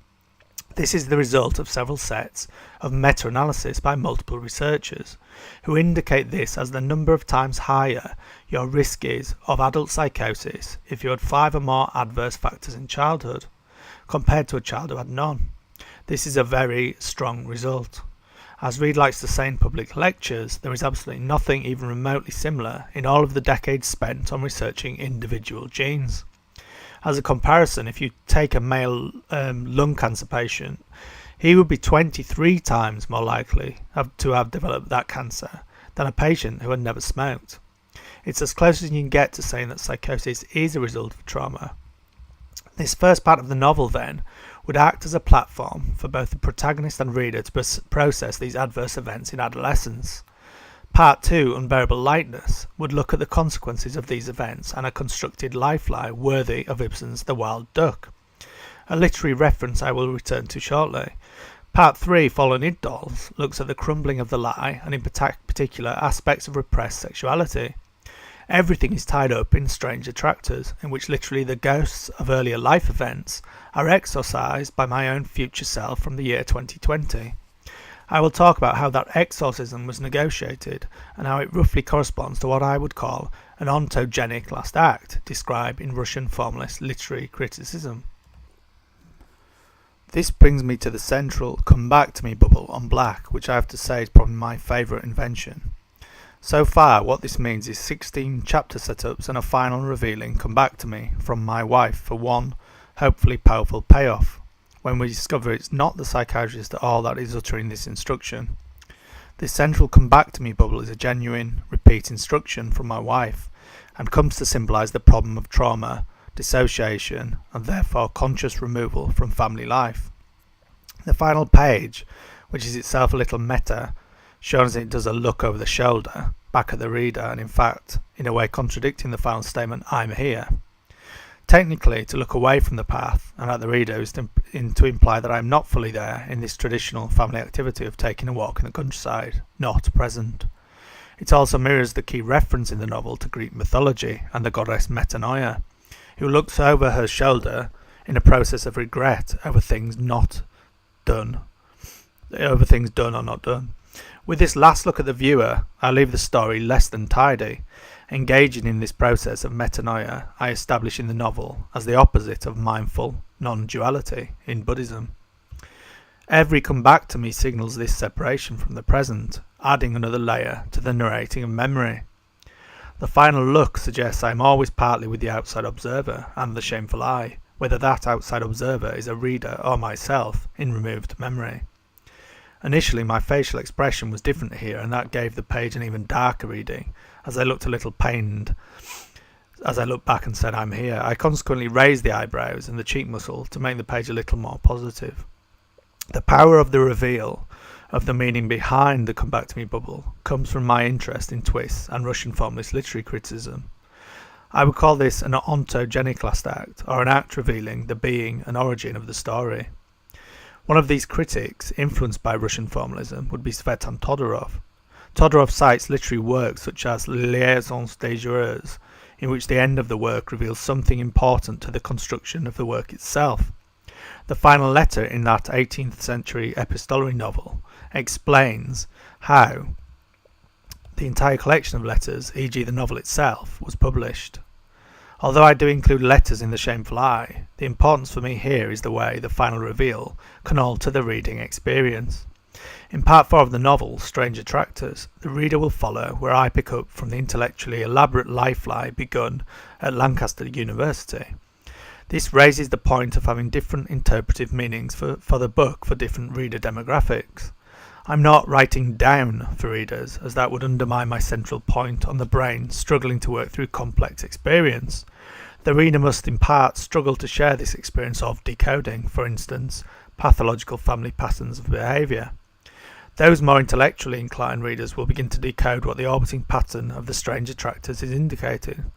This is the result of several sets of meta-analysis by multiple researchers, who indicate this as the number of times higher your risk is of adult psychosis if you had 5 or more adverse factors in childhood, compared to a child who had none. This is a very strong result. As Reid likes to say in public lectures, there is absolutely nothing even remotely similar in all of the decades spent on researching individual genes. As a comparison, if you take a male lung cancer patient, he would be 23 times more likely to have developed that cancer than a patient who had never smoked. It's as close as you can get to saying that psychosis is a result of trauma. This first part of the novel, then, would act as a platform for both the protagonist and reader to process these adverse events in adolescence. Part 2, Unbearable Lightness, would look at the consequences of these events and a constructed lifeline worthy of Ibsen's The Wild Duck, a literary reference I will return to shortly. Part 3, Fallen Id Dolls, looks at the crumbling of the lie and in particular aspects of repressed sexuality. Everything is tied up in strange attractors, in which literally the ghosts of earlier life events are exorcised by my own future self from the year 2020. I will talk about how that exorcism was negotiated and how it roughly corresponds to what I would call an ontogenic last act, described in Russian formalist literary criticism. This brings me to the central Come Back to Me bubble on black, which I have to say is probably my favourite invention. So far, what this means is 16 chapter setups and a final revealing Come Back to Me from my wife for one, hopefully powerful payoff, when we discover it's not the psychiatrist at all that is uttering this instruction. This central Come Back to Me bubble is a genuine, repeat instruction from my wife, and comes to symbolise the problem of trauma, dissociation, and therefore conscious removal from family life. The final page, which is itself a little meta, shows it does a look over the shoulder, back at the reader, and in fact, in a way contradicting the final statement, I'm here. Technically, to look away from the path and at the reader is to imply that I am not fully there in this traditional family activity of taking a walk in the countryside, not present. It also mirrors the key reference in the novel to Greek mythology and the goddess Metanoia, who looks over her shoulder in a process of regret over things done or not done. With this last look at the viewer, I leave the story less than tidy, engaging in this process of metanoia I establish in the novel as the opposite of mindful non-duality in Buddhism. Every Come Back to Me signals this separation from the present, adding another layer to the narrating of memory. The final look suggests I am always partly with the outside observer and the shameful I, whether that outside observer is a reader or myself in removed memory. Initially my facial expression was different here, and that gave the page an even darker reading, as I looked a little pained as I looked back and said I'm here. I consequently raised the eyebrows and the cheek muscle to make the page a little more positive. The power of the reveal of the meaning behind the Come Back to Me bubble comes from my interest in twists and Russian formalist literary criticism. I would call this an ontogenic last act, or an act revealing the being and origin of the story. One of these critics, influenced by Russian formalism, would be Svetan Todorov. Todorov cites literary works such as Liaisons des Jureurs, in which the end of the work reveals something important to the construction of the work itself. The final letter in that 18th century epistolary novel explains how the entire collection of letters, e.g. the novel itself, was published. Although I do include letters in The Shameful Eye, the importance for me here is the way the final reveal can alter the reading experience. In part 4 of the novel, Strange Attractors, the reader will follow where I pick up from the intellectually elaborate lifeline begun at Lancaster University. This raises the point of having different interpretive meanings for the book for different reader demographics. I'm not writing down for readers, as that would undermine my central point on the brain struggling to work through complex experience. The reader must in part struggle to share this experience of decoding, for instance, pathological family patterns of behaviour. Those more intellectually inclined readers will begin to decode what the orbiting pattern of the strange attractors is indicating.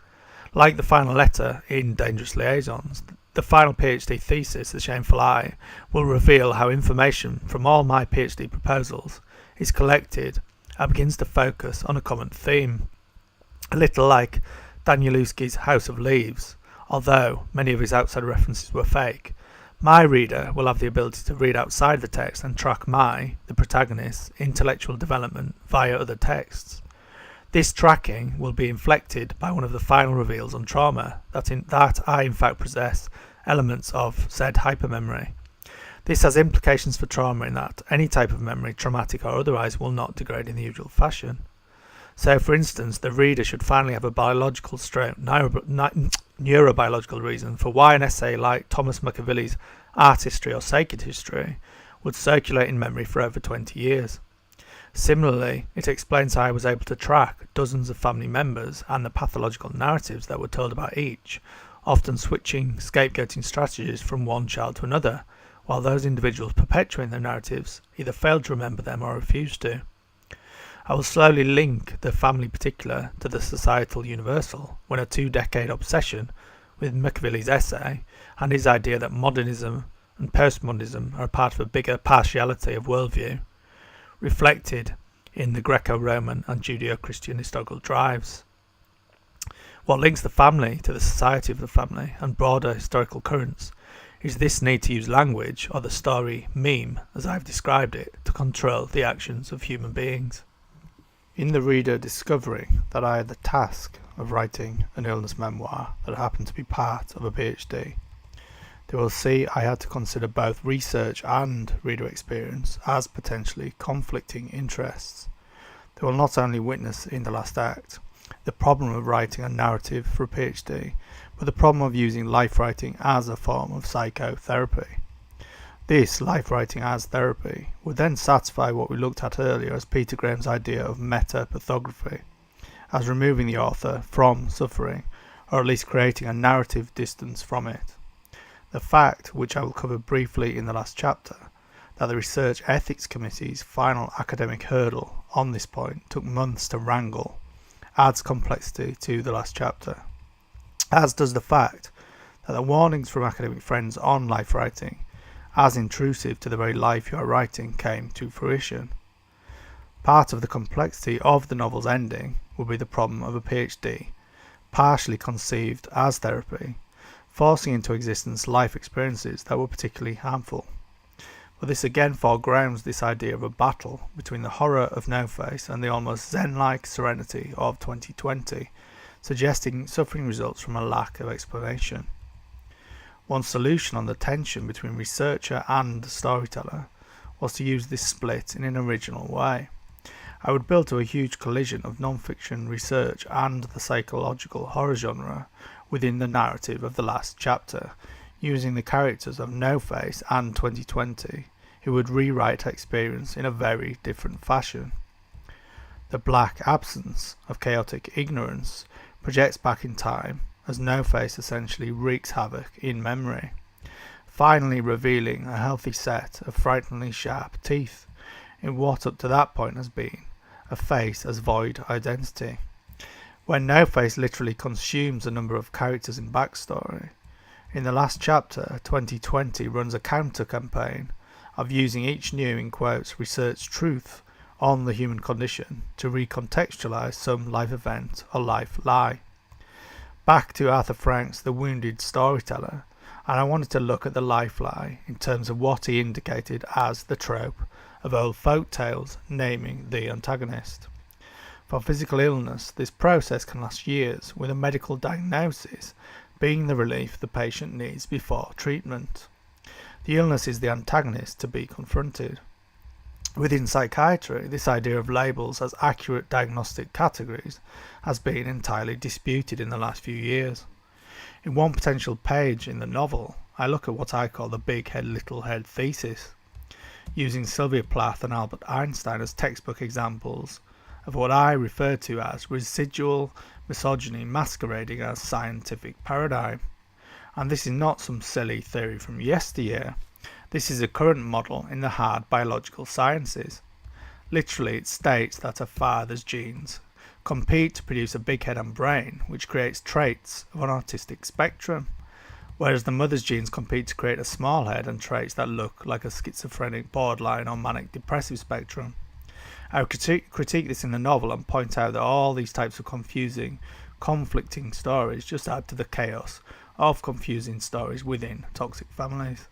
Like the final letter in Dangerous Liaisons, the final PhD thesis, The Shameful Eye, will reveal how information from all my PhD proposals is collected and begins to focus on a common theme. A little like Danielewski's House of Leaves, although many of his outside references were fake. My reader will have the ability to read outside the text and track the protagonist's, intellectual development via other texts. This tracking will be inflected by one of the final reveals on trauma, that I in fact possess elements of said hypermemory. This has implications for trauma in that any type of memory, traumatic or otherwise, will not degrade in the usual fashion. So, for instance, the reader should finally have a biological neurobiological reason for why an essay like Thomas Machiavelli's Art History or Sacred History would circulate in memory for over 20 years. Similarly, it explains how I was able to track dozens of family members and the pathological narratives that were told about each, often switching scapegoating strategies from one child to another, while those individuals perpetuating their narratives either failed to remember them or refused to. I will slowly link the family particular to the societal universal when a 2-decade obsession with Machiavelli's essay and his idea that modernism and postmodernism are a part of a bigger partiality of worldview, reflected in the Greco-Roman and Judeo-Christian historical drives. What links the family to the society of the family and broader historical currents is this need to use language, or the story meme as I've described it, to control the actions of human beings. In the reader discovering that I had the task of writing an illness memoir that happened to be part of a PhD, they will see I had to consider both research and reader experience as potentially conflicting interests. They will not only witness in the last act the problem of writing a narrative for a PhD, but the problem of using life writing as a form of psychotherapy. This life writing as therapy would then satisfy what we looked at earlier as Peter Graham's idea of metapathography, as removing the author from suffering, or at least creating a narrative distance from it. The fact, which I will cover briefly in the last chapter, that the Research Ethics Committee's final academic hurdle on this point took months to wrangle, adds complexity to the last chapter, as does the fact that the warnings from academic friends on life writing, as intrusive to the very life you are writing, came to fruition. Part of the complexity of the novel's ending will be the problem of a PhD, partially conceived as therapy, forcing into existence life experiences that were particularly harmful. But this again foregrounds this idea of a battle between the horror of No Face and the almost zen-like serenity of 2020, suggesting suffering results from a lack of explanation. One solution on the tension between researcher and storyteller was to use this split in an original way. I would build to a huge collision of non-fiction research and the psychological horror genre within the narrative of the last chapter, using the characters of No Face and 2020, who would rewrite her experience in a very different fashion. The black absence of chaotic ignorance projects back in time, as No Face essentially wreaks havoc in memory, finally revealing a healthy set of frighteningly sharp teeth in what up to that point has been a face as void identity. When No Face literally consumes a number of characters in backstory, in the last chapter 2020 runs a counter-campaign of using each new, in quotes, research truth on the human condition to recontextualize some life event or life lie. Back to Arthur Frank's The Wounded Storyteller, and I wanted to look at the life lie in terms of what he indicated as the trope of old folk tales naming the antagonist. For physical illness, this process can last years, with a medical diagnosis being the relief the patient needs before treatment. The illness is the antagonist to be confronted. Within psychiatry, this idea of labels as accurate diagnostic categories has been entirely disputed in the last few years. In one potential page in the novel, I look at what I call the big head little head thesis, using Sylvia Plath and Albert Einstein as textbook examples of what I refer to as residual misogyny masquerading as scientific paradigm. And this is not some silly theory from yesteryear. This is a current model in the hard biological sciences. Literally, it states that a father's genes compete to produce a big head and brain, which creates traits of an autistic spectrum, whereas the mother's genes compete to create a small head and traits that look like a schizophrenic, borderline or manic depressive spectrum. I would critique this in the novel and point out that all these types of confusing, conflicting stories just add to the chaos of confusing stories within toxic families.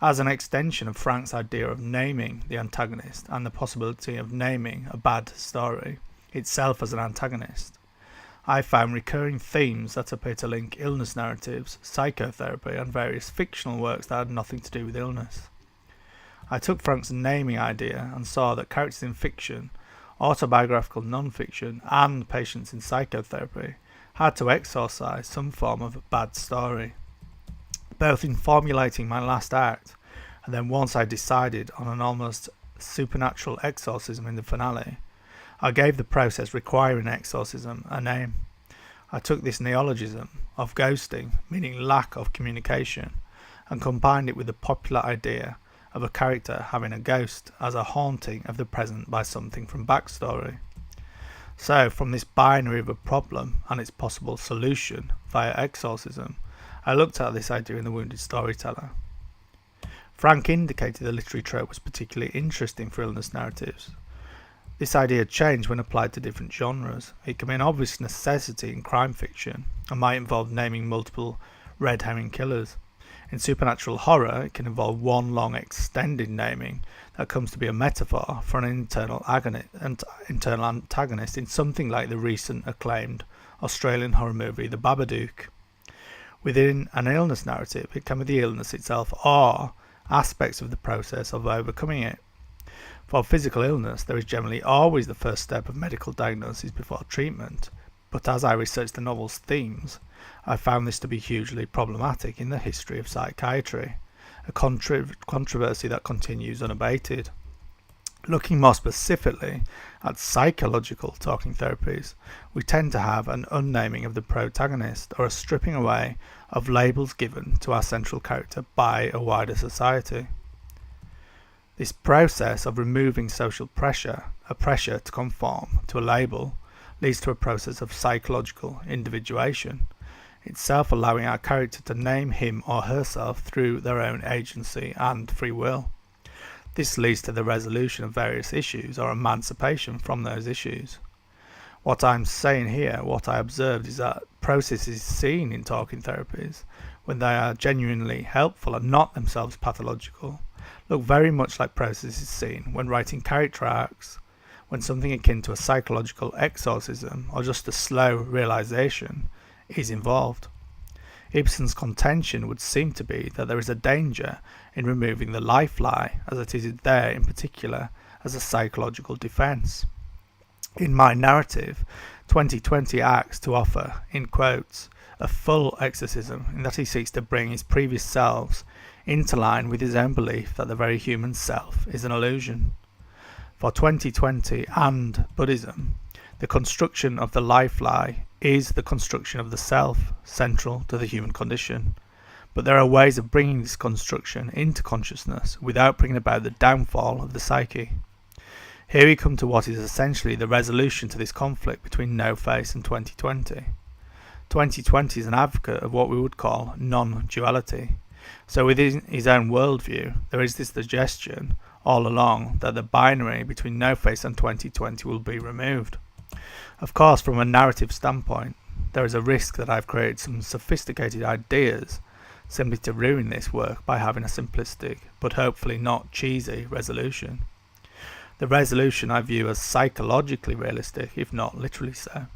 As an extension of Frank's idea of naming the antagonist and the possibility of naming a bad story itself as an antagonist, I found recurring themes that appear to link illness narratives, psychotherapy, and various fictional works that had nothing to do with illness. I took Frank's naming idea and saw that characters in fiction, autobiographical non-fiction, and patients in psychotherapy had to exorcise some form of bad story. Both in formulating my last act, and then once I decided on an almost supernatural exorcism in the finale, I gave the process requiring exorcism a name. I took this neologism of ghosting, meaning lack of communication, and combined it with the popular idea of a character having a ghost as a haunting of the present by something from backstory. So, from this binary of a problem and its possible solution via exorcism, I looked at this idea in The Wounded Storyteller. Frank indicated the literary trope was particularly interesting for illness narratives. This idea changed when applied to different genres. It can be an obvious necessity in crime fiction and might involve naming multiple red herring killers. In supernatural horror, it can involve one long extended naming that comes to be a metaphor for an internal antagonist in something like the recent acclaimed Australian horror movie The Babadook. Within an illness narrative, it can be the illness itself or aspects of the process of overcoming it. For physical illness, there is generally always the first step of medical diagnosis before treatment, but as I researched the novel's themes, I found this to be hugely problematic in the history of psychiatry, a controversy that continues unabated. Looking more specifically at psychological talking therapies, we tend to have an unnaming of the protagonist or a stripping away of labels given to our central character by a wider society. This process of removing social pressure, a pressure to conform to a label, leads to a process of psychological individuation, itself allowing our character to name him or herself through their own agency and free will. This leads to the resolution of various issues or emancipation from those issues. What I'm saying here, what I observed, is that processes seen in talking therapies, when they are genuinely helpful and not themselves pathological, look very much like processes seen when writing character arcs, when something akin to a psychological exorcism or just a slow realization is involved. Ibsen's contention would seem to be that there is a danger in removing the life lie, as it is there in particular as a psychological defense. In my narrative, 2020 acts to offer, in quotes, a full exorcism in that he seeks to bring his previous selves into line with his own belief that the very human self is an illusion. For 2020 and Buddhism, the construction of the life lie is the construction of the self, central to the human condition. But there are ways of bringing this construction into consciousness without bringing about the downfall of the psyche. Here we come to what is essentially the resolution to this conflict between No Face and 2020. 2020 is an advocate of what we would call non-duality. So within his own worldview, there is this suggestion all along that the binary between No Face and 2020 will be removed. Of course, from a narrative standpoint, there is a risk that I've created some sophisticated ideas simply to ruin this work by having a simplistic, but hopefully not cheesy, resolution. The resolution I view as psychologically realistic, if not literally so.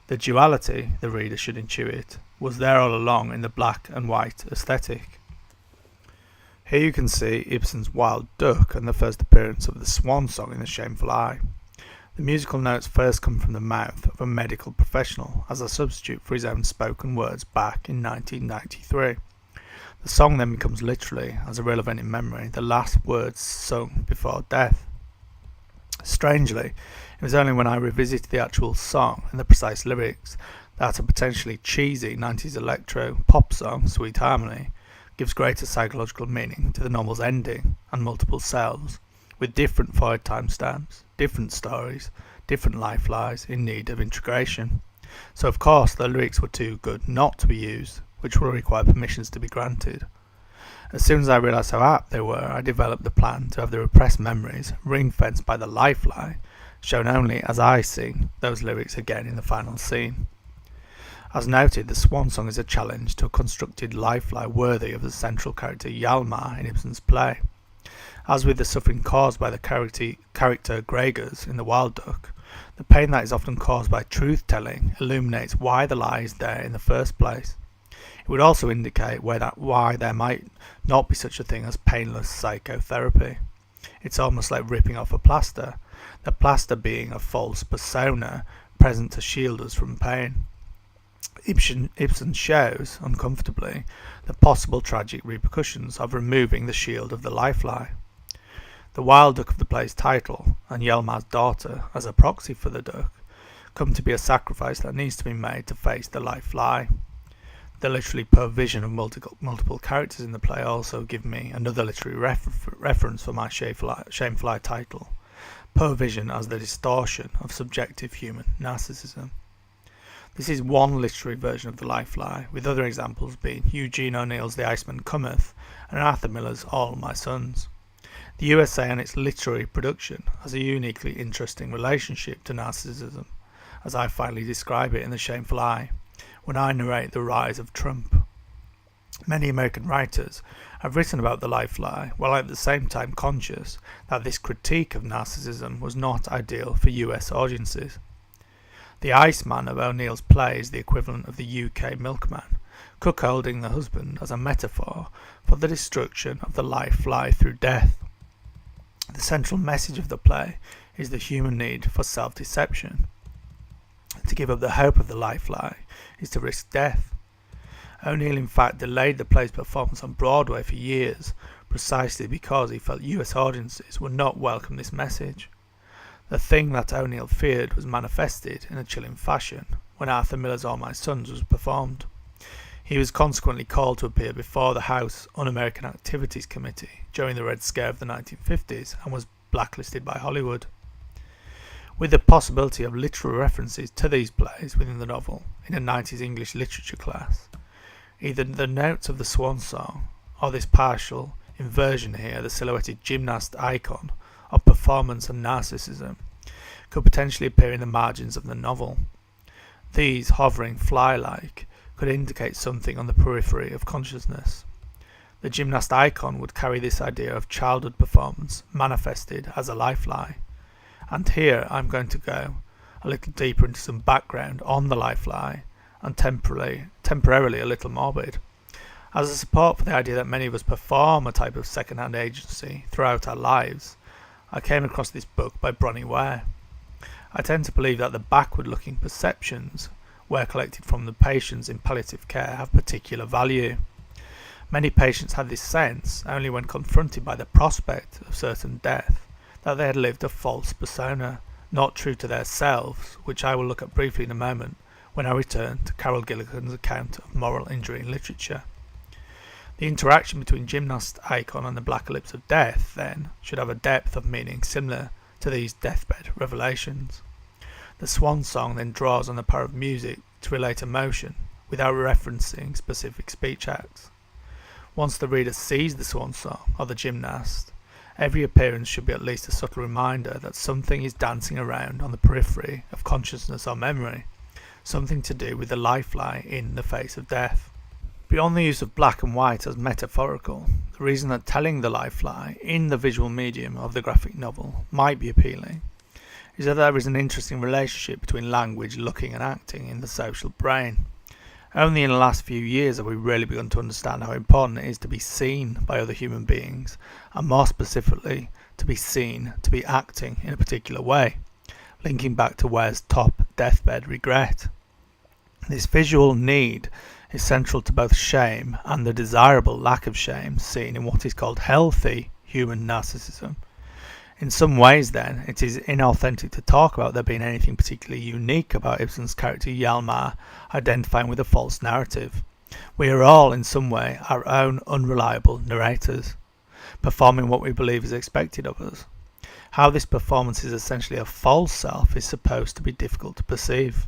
The duality, the reader should intuit, was there all along in the black and white aesthetic. Here you can see Ibsen's Wild Duck and the first appearance of the swan song in The Shameful Eye. The musical notes first come from the mouth of a medical professional as a substitute for his own spoken words back in 1993. The song then becomes literally, as a real event in memory, the last words sung before death. Strangely, it was only when I revisited the actual song and the precise lyrics that a potentially cheesy 90s electro pop song, Sweet Harmony, gives greater psychological meaning to the novel's ending and multiple selves, with different forward timestamps, different stories, different life lies in need of integration. So of course the lyrics were too good not to be used, which will require permissions to be granted. As soon as I realised how apt they were, I developed the plan to have the repressed memories, ring-fenced by the life lie, shown only as I sing those lyrics again in the final scene. As noted, the swan song is a challenge to a constructed life-lie worthy of the central character Hjalmar in Ibsen's play. As with the suffering caused by the character Gregers in The Wild Duck, the pain that is often caused by truth-telling illuminates why the lie is there in the first place. It would also indicate why there might not be such a thing as painless psychotherapy. It's almost like ripping off a plaster, the plaster being a false persona present to shield us from pain. Ibsen shows, uncomfortably, the possible tragic repercussions of removing the shield of the life-lie. The wild duck of the play's title, and Hjalmar's daughter as a proxy for the duck, come to be a sacrifice that needs to be made to face the life-lie. The literally provision of multiple characters in the play also give me another literary reference for my shameful title, provision as the distortion of subjective human narcissism. This is one literary version of the life-lie, with other examples being Eugene O'Neill's The Iceman Cometh and Arthur Miller's All My Sons. The USA and its literary production has a uniquely interesting relationship to narcissism, as I finally describe it in The Shameful Eye, when I narrate the rise of Trump. Many American writers have written about the life-lie, while at the same time conscious that this critique of narcissism was not ideal for US audiences. The Iceman of O'Neill's play is the equivalent of the UK milkman, cuckolding the husband as a metaphor for the destruction of the life-lie through death. The central message of the play is the human need for self-deception. To give up the hope of the life-lie is to risk death. O'Neill in fact delayed the play's performance on Broadway for years, precisely because he felt US audiences would not welcome this message. The thing that O'Neill feared was manifested in a chilling fashion when Arthur Miller's All My Sons was performed. He was consequently called to appear before the House Un-American Activities Committee during the Red Scare of the 1950s and was blacklisted by Hollywood. With the possibility of literal references to these plays within the novel in a 90s English literature class, either the notes of the swan song or this partial inversion here, the silhouetted gymnast icon of performance and narcissism, could potentially appear in the margins of the novel. These, hovering fly-like, could indicate something on the periphery of consciousness. The gymnast icon would carry this idea of childhood performance manifested as a life-lie. And here I'm going to go a little deeper into some background on the life-lie, and temporarily a little morbid, as a support for the idea that many of us perform a type of second-hand agency throughout our lives. I came across this book by Bronnie Ware. I tend to believe that the backward-looking perceptions where collected from the patients in palliative care have particular value. Many patients had this sense only when confronted by the prospect of certain death that they had lived a false persona, not true to their selves, which I will look at briefly in a moment when I return to Carol Gilligan's account of moral injury in literature. The interaction between gymnast icon and the black ellipse of death, then, should have a depth of meaning similar to these deathbed revelations. The swan song then draws on the power of music to relate emotion without referencing specific speech acts. Once the reader sees the swan song or the gymnast, every appearance should be at least a subtle reminder that something is dancing around on the periphery of consciousness or memory, something to do with the life-lie in the face of death. Beyond the use of black and white as metaphorical, the reason that telling the life-lie in the visual medium of the graphic novel might be appealing is that there is an interesting relationship between language, looking and acting in the social brain. Only in the last few years have we really begun to understand how important it is to be seen by other human beings, and more specifically, to be seen to be acting in a particular way, linking back to Ware's top deathbed regret. This visual need is central to both shame and the desirable lack of shame seen in what is called healthy human narcissism. In some ways, then, it is inauthentic to talk about there being anything particularly unique about Ibsen's character Hjalmar identifying with a false narrative. We are all, in some way, our own unreliable narrators, performing what we believe is expected of us. How this performance is essentially a false self is supposed to be difficult to perceive.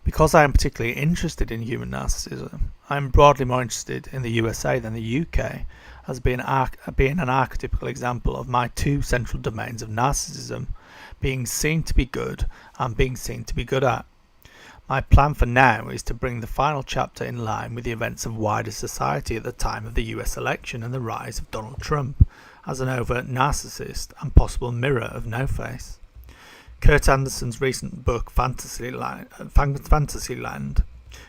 Because I am particularly interested in human narcissism, I am broadly more interested in the USA than the UK, as being an archetypical example of my two central domains of narcissism, being seen to be good and being seen to be good at. My plan for now is to bring the final chapter in line with the events of wider society at the time of the US election and the rise of Donald Trump as an overt narcissist and possible mirror of No-Face. Kurt Anderson's recent book Fantasyland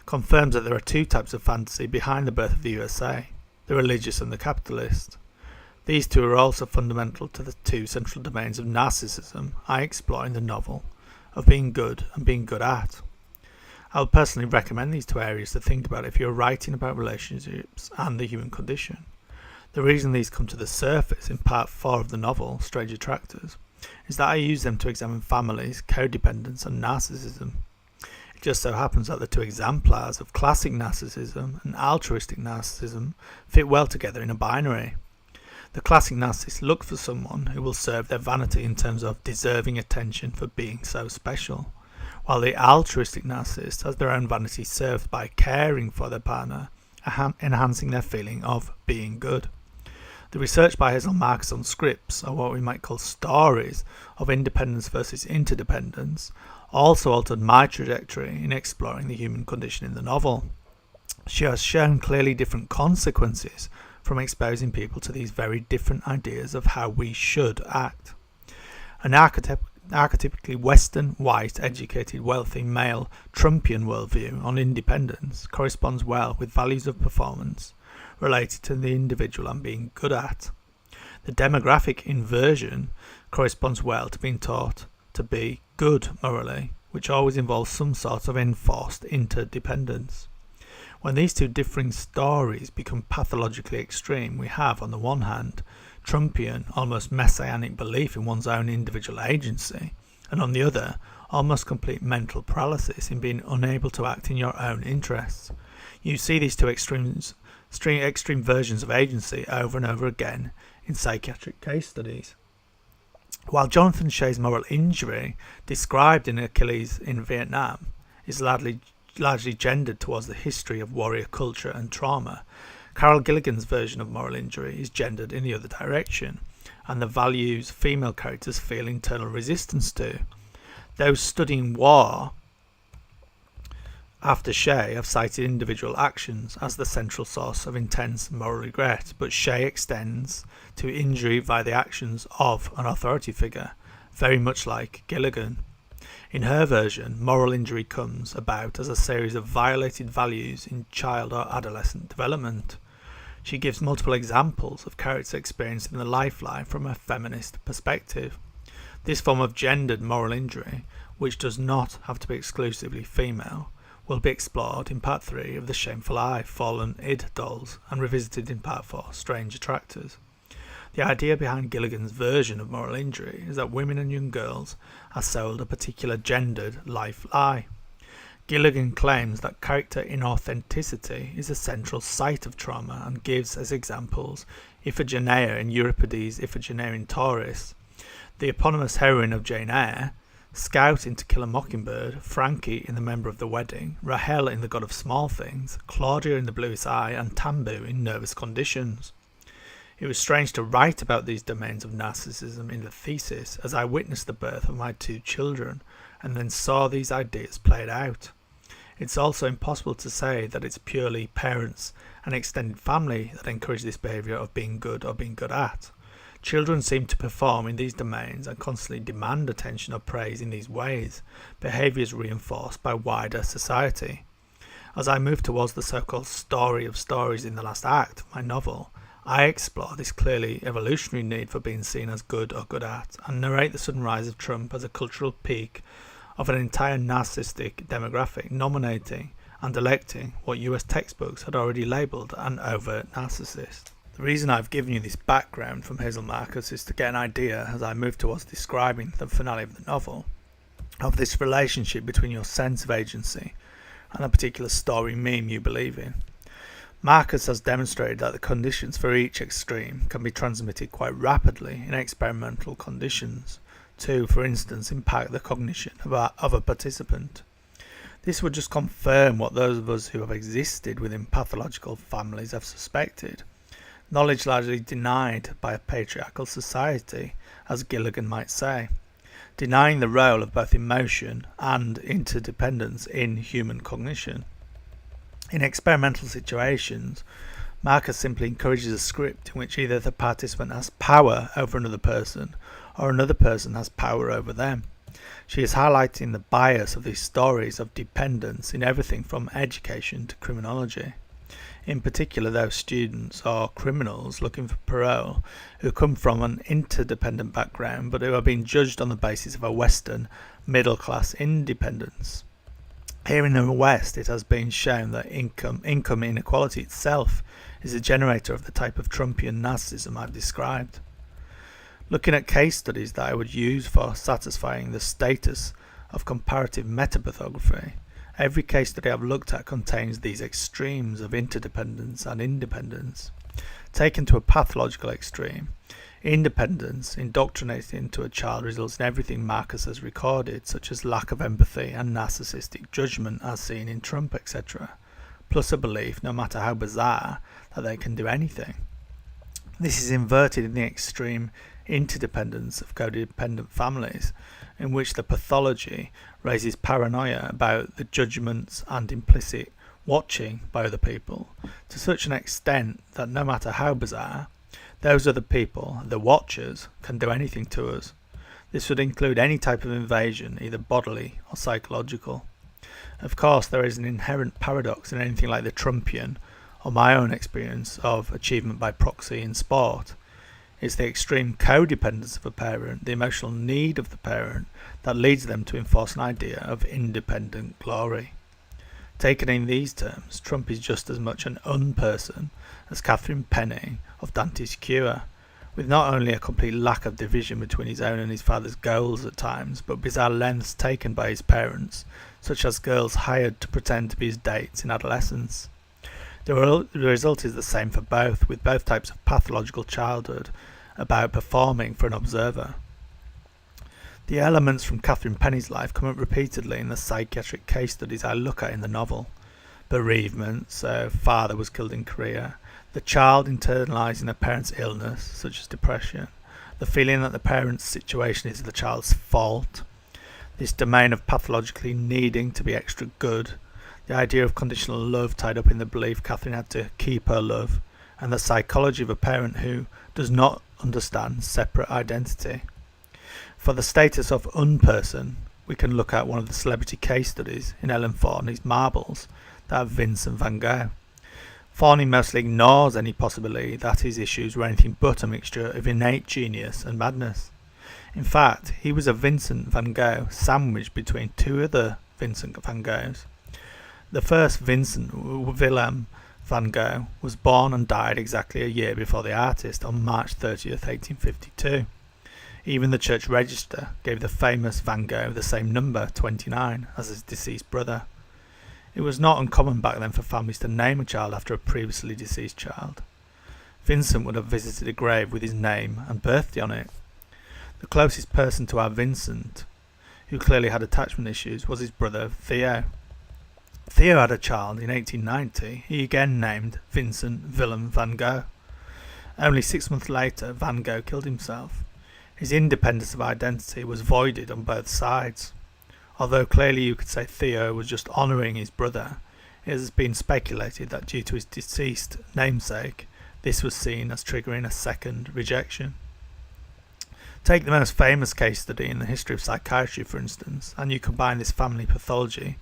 confirms that there are two types of fantasy behind the birth of the USA, the religious and the capitalist. These two are also fundamental to the two central domains of narcissism I explore in the novel, of being good and being good at. I would personally recommend these two areas to think about if you're writing about relationships and the human condition. The reason these come to the surface in part 4 of the novel, Strange Attractors, is that I use them to examine families, codependence and narcissism. It just so happens that the two exemplars of classic narcissism and altruistic narcissism fit well together in a binary. The classic narcissist looks for someone who will serve their vanity in terms of deserving attention for being so special, while the altruistic narcissist has their own vanity served by caring for their partner, enhancing their feeling of being good. The research by Hazel Marcus on scripts, or what we might call stories, of independence versus interdependence, also altered my trajectory in exploring the human condition in the novel. She has shown clearly different consequences from exposing people to these very different ideas of how we should act. An archetypically Western, white, educated, wealthy, male, Trumpian worldview on independence corresponds well with values of performance related to the individual and being good at. The demographic inversion corresponds well to being taught to be good morally, which always involves some sort of enforced interdependence. When these two differing stories become pathologically extreme, we have, on the one hand, Trumpian, almost messianic belief in one's own individual agency, and on the other, almost complete mental paralysis in being unable to act in your own interests. You see these two extreme versions of agency over and over again in psychiatric case studies. While Jonathan Shea's moral injury, described in Achilles in Vietnam, is largely gendered towards the history of warrior culture and trauma, Carol Gilligan's version of moral injury is gendered in the other direction, and the values female characters feel internal resistance to. Those studying war after Shea have cited individual actions as the central source of intense moral regret, but Shea extends to injury via the actions of an authority figure, very much like Gilligan. In her version, moral injury comes about as a series of violated values in child or adolescent development. She gives multiple examples of characters experiencing the lifeline from a feminist perspective. This form of gendered moral injury, which does not have to be exclusively female, will be explored in Part 3 of The Shameful Eye, Fallen Id Dolls, and revisited in Part 4, Strange Attractors. The idea behind Gilligan's version of moral injury is that women and young girls are sold a particular gendered life lie. Gilligan claims that character inauthenticity is a central site of trauma and gives as examples Iphigenia in Euripides' Iphigenia in Tauris, the eponymous heroine of Jane Eyre, Scout in To Kill a Mockingbird, Frankie in The Member of the Wedding, Rahel in The God of Small Things, Claudia in The Bluest Eye, and Tambu in Nervous Conditions. It was strange to write about these domains of narcissism in the thesis as I witnessed the birth of my 2 children and then saw these ideas played out. It's also impossible to say that it's purely parents and extended family that encourage this behaviour of being good or being good at. Children seem to perform in these domains and constantly demand attention or praise in these ways, behaviours reinforced by wider society. As I move towards the so-called story of stories in the last act of my novel, I explore this clearly evolutionary need for being seen as good or good at, and narrate the sudden rise of Trump as a cultural peak of an entire narcissistic demographic nominating and electing what US textbooks had already labelled an overt narcissist. The reason I've given you this background from Hazel Marcus is to get an idea, as I move towards describing the finale of the novel, of this relationship between your sense of agency and a particular story meme you believe in. Marcus has demonstrated that the conditions for each extreme can be transmitted quite rapidly in experimental conditions to, for instance, impact the cognition of a participant. This would just confirm what those of us who have existed within pathological families have suspected. Knowledge largely denied by a patriarchal society, as Gilligan might say. denying the role of both emotion and interdependence in human cognition. In experimental situations, Marcus simply encourages a script in which either the participant has power over another person or another person has power over them. She is highlighting the bias of these stories of dependence in everything from education to criminology. In particular, those students or criminals looking for parole who come from an interdependent background but who are being judged on the basis of a Western middle-class independence. Here in the West, it has been shown that income inequality itself is a generator of the type of Trumpian narcissism I've described. Looking at case studies that I would use for satisfying the status of comparative metapathography, every case study I've looked at contains these extremes of interdependence and independence. Taken to a pathological extreme, independence indoctrinated into a child results in everything Marcus has recorded, such as lack of empathy and narcissistic judgment as seen in Trump, etc., plus a belief, no matter how bizarre, that they can do anything. This is inverted in the extreme interdependence of codependent families, in which the pathology raises paranoia about the judgments and implicit watching by other people, to such an extent that no matter how bizarre, those other people, the watchers, can do anything to us. This would include any type of invasion, either bodily or psychological. Of course, there is an inherent paradox in anything like the Trumpian, or my own experience of achievement by proxy in sport. It's the extreme codependence of a parent, the emotional need of the parent, that leads them to enforce an idea of independent glory. Taken in these terms, Trump is just as much an unperson as Catherine Penning of Dante's Cure, with not only a complete lack of division between his own and his father's goals at times, but bizarre lengths taken by his parents, such as girls hired to pretend to be his dates in adolescence. The result is the same for both, with both types of pathological childhood about performing for an observer. The elements from Catherine Penning's life come up repeatedly in the psychiatric case studies I look at in the novel. Bereavement, so father was killed in Korea, the child internalising a parent's illness, such as depression, the feeling that the parent's situation is the child's fault, this domain of pathologically needing to be extra good, the idea of conditional love tied up in the belief Catherine had to keep her love, and the psychology of a parent who does not understand separate identity. For the status of unperson, we can look at one of the celebrity case studies in Ellen Forney's Marbles, that of Vincent van Gogh. Forney mostly ignores any possibility that his issues were anything but a mixture of innate genius and madness. In fact, he was a Vincent van Gogh sandwiched between two other Vincent van Goghs. The first Vincent, Willem van Gogh, was born and died exactly a year before the artist on March 30th, 1852. Even the church register gave the famous Van Gogh the same number, 29, as his deceased brother. It was not uncommon back then for families to name a child after a previously deceased child. Vincent would have visited a grave with his name and birthday on it. The closest person to our Vincent, who clearly had attachment issues, was his brother Theo. Theo had a child in 1890, he again named Vincent Willem van Gogh. Only 6 months later, Van Gogh killed himself. His independence of identity was voided on both sides. Although clearly you could say Theo was just honouring his brother, it has been speculated that due to his deceased namesake, this was seen as triggering a second rejection. Take the most famous case study in the history of psychiatry, for instance, and you combine this family pathology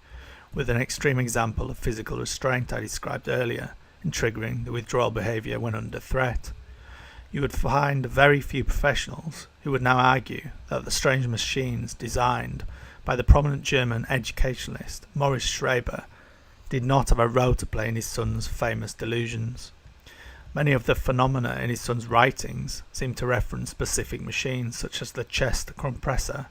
with an extreme example of physical restraint I described earlier in triggering the withdrawal behaviour when under threat. You would find very few professionals who would now argue that the strange machines designed by the prominent German educationalist Maurice Schreber did not have a role to play in his son's famous delusions. Many of the phenomena in his son's writings seem to reference specific machines such as the chest compressor,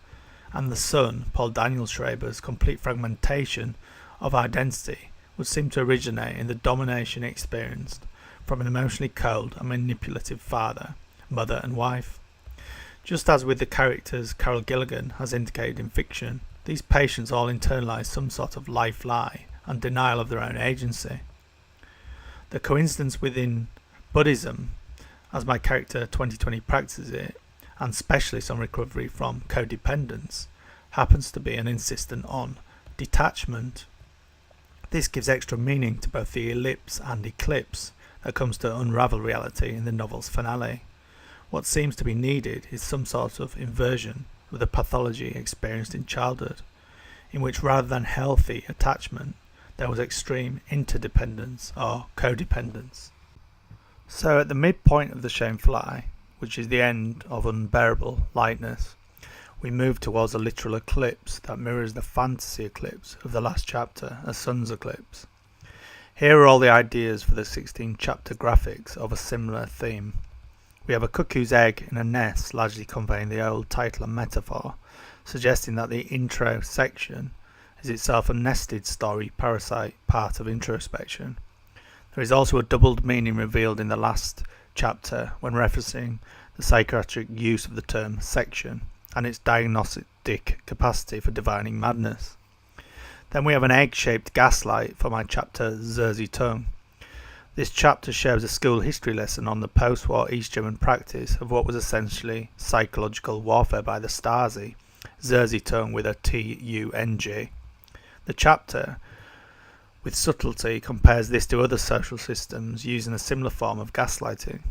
and the son, Paul Daniel Schreber's complete fragmentation of identity would seem to originate in the domination he experienced from an emotionally cold and manipulative father, mother and wife. Just as with the characters Carol Gilligan has indicated in fiction, these patients all internalise some sort of life lie and denial of their own agency. The coincidence within Buddhism, as my character 2020 practices it, and specialist on recovery from codependence, happens to be an insistent on detachment. This gives extra meaning to both the ellipse and eclipse that comes to unravel reality in the novel's finale. What seems to be needed is some sort of inversion of the pathology experienced in childhood, in which rather than healthy attachment, there was extreme interdependence or codependence. So at the midpoint of the shameful eye, which is the end of unbearable lightness, we move towards a literal eclipse that mirrors the fantasy eclipse of the last chapter, a sun's eclipse. Here are all the ideas for the 16-chapter graphics of a similar theme. We have a cuckoo's egg in a nest, largely conveying the old title and metaphor, suggesting that the intro section is itself a nested story parasite part of introspection. There is also a doubled meaning revealed in the last chapter when referencing the psychiatric use of the term section and its diagnostic capacity for divining madness. Then we have an egg-shaped gaslight for my chapter Zerzy Tongue. This chapter shares a school history lesson on the post-war East German practice of what was essentially psychological warfare by the Stasi, Zerzy Tongue with a T-U-N-G. The chapter, with subtlety, compares this to other social systems using a similar form of gaslighting.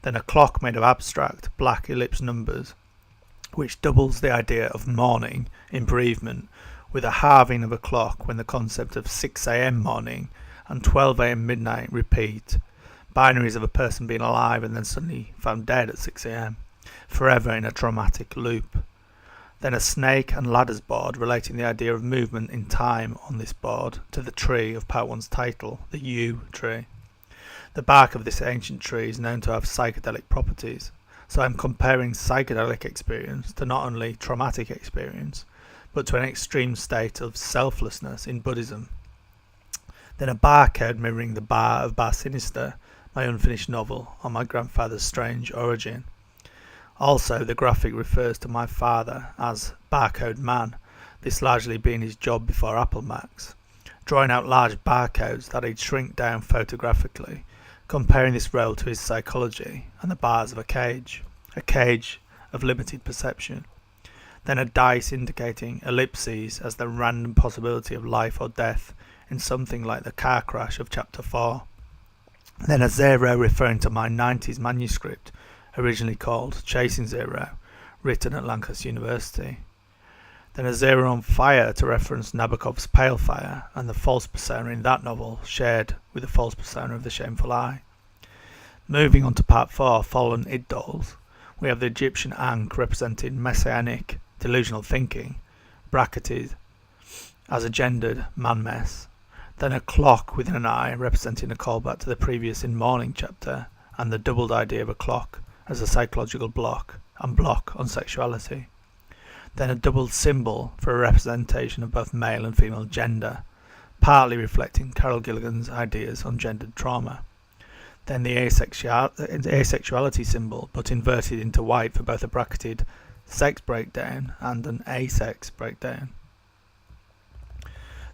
Then a clock made of abstract, black ellipse numbers, which doubles the idea of morning in bereavement, with a halving of a clock when the concept of 6 a.m. morning and 12 a.m. midnight repeat, binaries of a person being alive and then suddenly found dead at 6 a.m, forever in a traumatic loop. Then a snake and ladders board relating the idea of movement in time on this board to the tree of part 1's title, the yew tree. The bark of this ancient tree is known to have psychedelic properties, so I'm comparing psychedelic experience to not only traumatic experience, but to an extreme state of selflessness in Buddhism. Then a barcode mirroring the bar of Bar Sinister, my unfinished novel on my grandfather's strange origin. Also, the graphic refers to my father as Barcode Man, this largely being his job before Apple Macs, drawing out large barcodes that he'd shrink down photographically, comparing this role to his psychology and the bars of a cage of limited perception. Then a dice indicating ellipses as the random possibility of life or death in something like the car crash of chapter 4. Then a zero referring to my 90s manuscript, originally called Chasing Zero, written at Lancaster University. Then a zero on fire to reference Nabokov's Pale Fire and the false persona in that novel shared with the false persona of the Shameful Eye. Moving on to part 4, Fallen Iddols, we have the Egyptian Ankh representing messianic delusional thinking, bracketed as a gendered man-mess. Then a clock with an eye representing a callback to the previous In Morning chapter and the doubled idea of a clock as a psychological block and block on sexuality. Then a doubled symbol for a representation of both male and female gender, partly reflecting Carol Gilligan's ideas on gendered trauma. Then the asexuality symbol, but inverted into white for both a bracketed sex breakdown and an asex breakdown.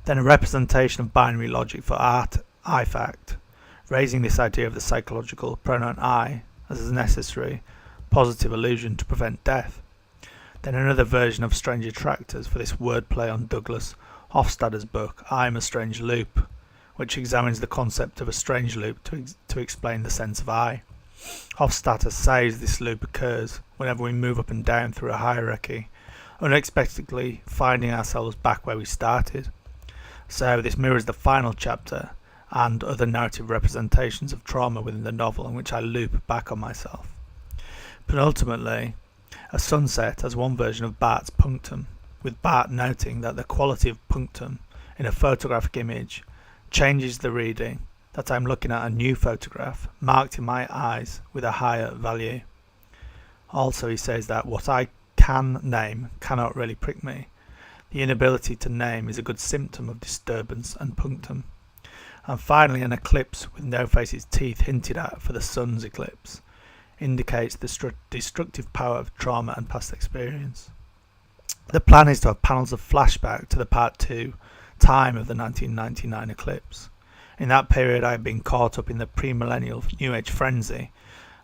Then a representation of binary logic for art, I fact, raising this idea of the psychological pronoun I as a necessary, positive illusion to prevent death. Then another version of Strange Attractors for this wordplay on Douglas Hofstadter's book I'm a Strange Loop, which examines the concept of a strange loop to explain the sense of I. Hofstadter says this loop occurs whenever we move up and down through a hierarchy, unexpectedly finding ourselves back where we started. So this mirrors the final chapter and other narrative representations of trauma within the novel in which I loop back on myself. Penultimately, a sunset has one version of Bart's punctum, with Bart noting that the quality of punctum in a photographic image changes the reading that I'm looking at a new photograph marked in my eyes with a higher value. Also, he says that what I can name cannot really prick me. The inability to name is a good symptom of disturbance and punctum. And finally, an eclipse with No-Face's teeth hinted at for the sun's eclipse indicates the destructive power of trauma and past experience. The plan is to have panels of flashback to the part 2 time of the 1999 eclipse. In that period I had been caught up in the premillennial New Age frenzy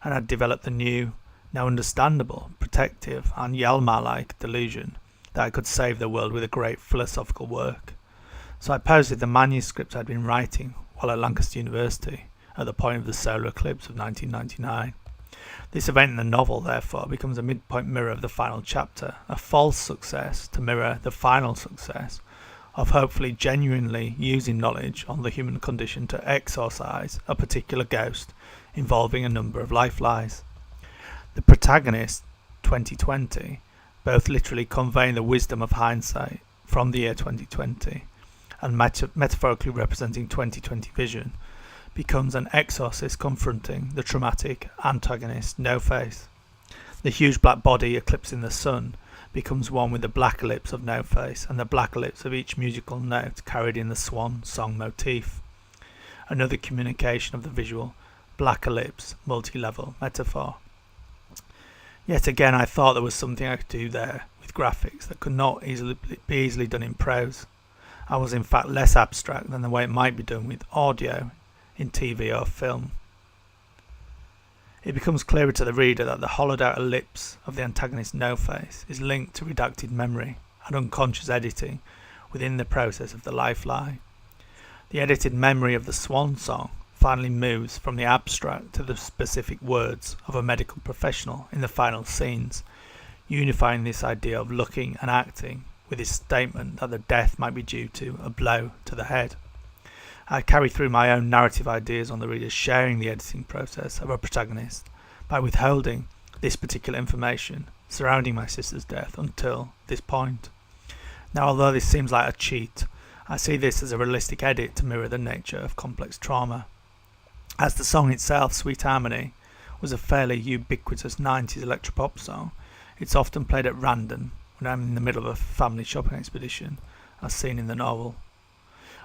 and had developed the new No understandable, protective, and Yalmar-like delusion that I could save the world with a great philosophical work. So I posted the manuscript I'd been writing while at Lancaster University at the point of the solar eclipse of 1999. This event in the novel, therefore, becomes a midpoint mirror of the final chapter, a false success to mirror the final success of hopefully genuinely using knowledge on the human condition to exorcise a particular ghost involving a number of life lies. The protagonist, 2020, both literally conveying the wisdom of hindsight from the year 2020 and metaphorically representing 2020 vision, becomes an exorcist confronting the traumatic antagonist No-Face. The huge black body eclipsing the sun becomes one with the black ellipse of No-Face and the black ellipse of each musical note carried in the swan song motif. Another communication of the visual black ellipse multi-level metaphor. Yet again, I thought there was something I could do there with graphics that could not be easily done in prose. I was in fact less abstract than the way it might be done with audio in TV or film. It becomes clearer to the reader that the hollowed out ellipse of the antagonist No-Face is linked to redacted memory and unconscious editing within the process of the life lie. The edited memory of the swan song finally moves from the abstract to the specific words of a medical professional in the final scenes, unifying this idea of looking and acting with his statement that the death might be due to a blow to the head. I carry through my own narrative ideas on the reader, sharing the editing process of a protagonist by withholding this particular information surrounding my sister's death until this point. Now, although this seems like a cheat, I see this as a realistic edit to mirror the nature of complex trauma. As the song itself, Sweet Harmony, was a fairly ubiquitous 90s electropop song, it's often played at random when I'm in the middle of a family shopping expedition, as seen in the novel.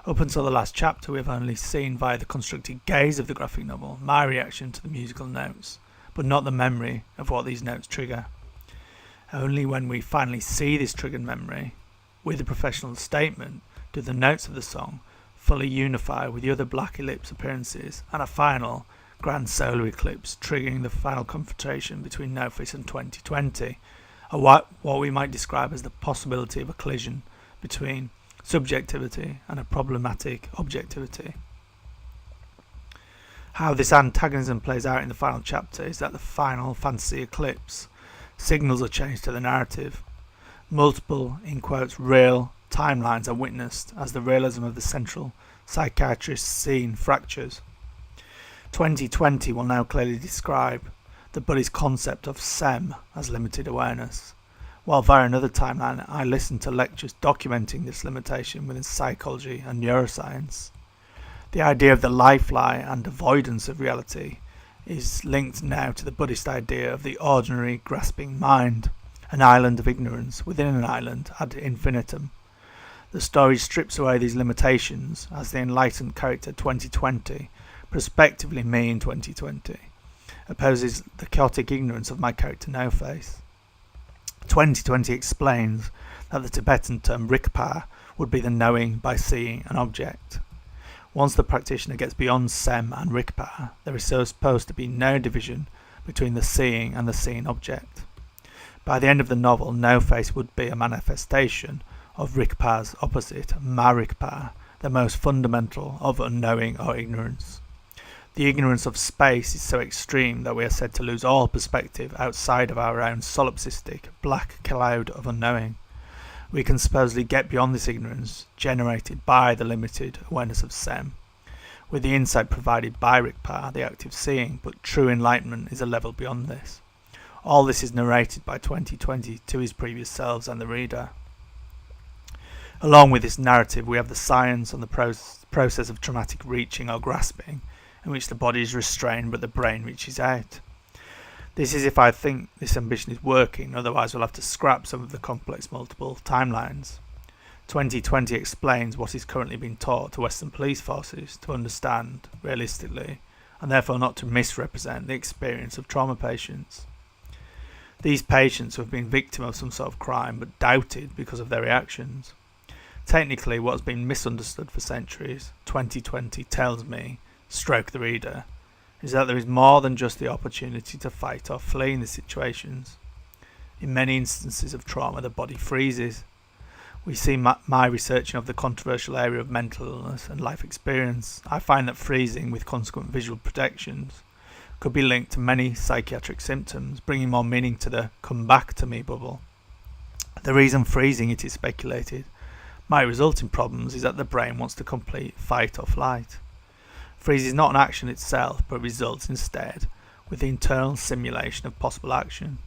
Up until the last chapter, we have only seen via the constructed gaze of the graphic novel my reaction to the musical notes, but not the memory of what these notes trigger. Only when we finally see this triggered memory, with the professional statement, do the notes of the song fully unify with the other black ellipse appearances and a final grand solar eclipse triggering the final confrontation between No-Face and 2020, or what we might describe as the possibility of a collision between subjectivity and a problematic objectivity. How this antagonism plays out in the final chapter is that the final fantasy eclipse signals a change to the narrative. Multiple, in quotes, real timelines are witnessed as the realism of the central psychiatrist's scene fractures. 2020 will now clearly describe the buddy's concept of SEM as limited awareness, while via another timeline I listened to lectures documenting this limitation within psychology and neuroscience. The idea of the life lie and avoidance of reality is linked now to the Buddhist idea of the ordinary grasping mind, an island of ignorance within an island ad infinitum. The story strips away these limitations as the enlightened character 2020, prospectively me in 2020, opposes the chaotic ignorance of my character No-Face. 2020 explains that the Tibetan term rikpa would be the knowing by seeing an object. Once the practitioner gets beyond SEM and rikpa, there is supposed to be no division between the seeing and the seen object. By the end of the novel, No-Face would be a manifestation of rikpa's opposite, marikpa, the most fundamental of unknowing or ignorance. The ignorance of space is so extreme that we are said to lose all perspective outside of our own solipsistic black cloud of unknowing. We can supposedly get beyond this ignorance generated by the limited awareness of SEM, with the insight provided by Rikpa, the active seeing, but true enlightenment is a level beyond this. All this is narrated by 2020 to his previous selves and the reader. Along with this narrative, we have the science and the process of traumatic reaching or grasping, in which the body is restrained but the brain reaches out. This is if I think this ambition is working, otherwise we'll have to scrap some of the complex multiple timelines. 2020 explains what is currently being taught to Western police forces to understand, realistically, and therefore not to misrepresent the experience of trauma patients. These patients who have been victim of some sort of crime but doubted because of their reactions. Technically, what has been misunderstood for centuries, 2020 tells me, stroke the reader, is that there is more than just the opportunity to fight or flee in these situations. In many instances of trauma, the body freezes. We see my researching of the controversial area of mental illness and life experience. I find that freezing with consequent visual projections could be linked to many psychiatric symptoms, bringing more meaning to the come back to me bubble. The reason freezing, it is speculated, might result in problems is that the brain wants to complete fight or flight. Freeze is not an action itself, but results instead with the internal simulation of possible action.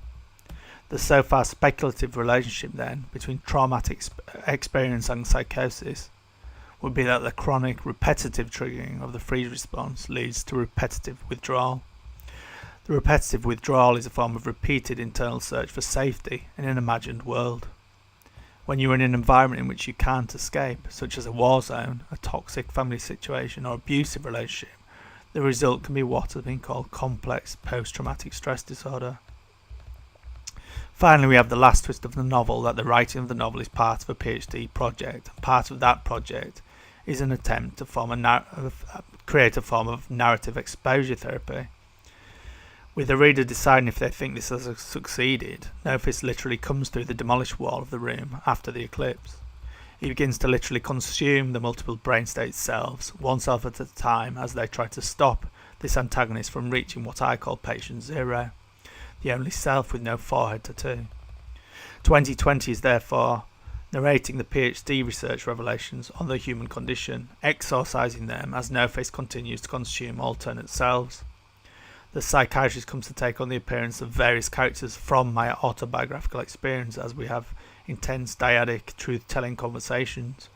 The so far speculative relationship then between traumatic experience and psychosis would be that the chronic repetitive triggering of the freeze response leads to repetitive withdrawal. The repetitive withdrawal is a form of repeated internal search for safety in an imagined world. When you are in an environment in which you can't escape, such as a war zone, a toxic family situation or abusive relationship, the result can be what has been called complex post-traumatic stress disorder. Finally, we have the last twist of the novel, that the writing of the novel is part of a PhD project. Part of that project is an attempt to create a form of narrative exposure therapy. With the reader deciding if they think this has succeeded, Nofis literally comes through the demolished wall of the room after the eclipse. He begins to literally consume the multiple brain state selves, one self at a time, as they try to stop this antagonist from reaching what I call patient zero, the only self with no forehead tattoo. 2020 is therefore narrating the PhD research revelations on the human condition, exorcising them as No-Face continues to consume alternate selves. The psychiatrist comes to take on the appearance of various characters from my autobiographical experience as we have intense dyadic truth-telling conversations,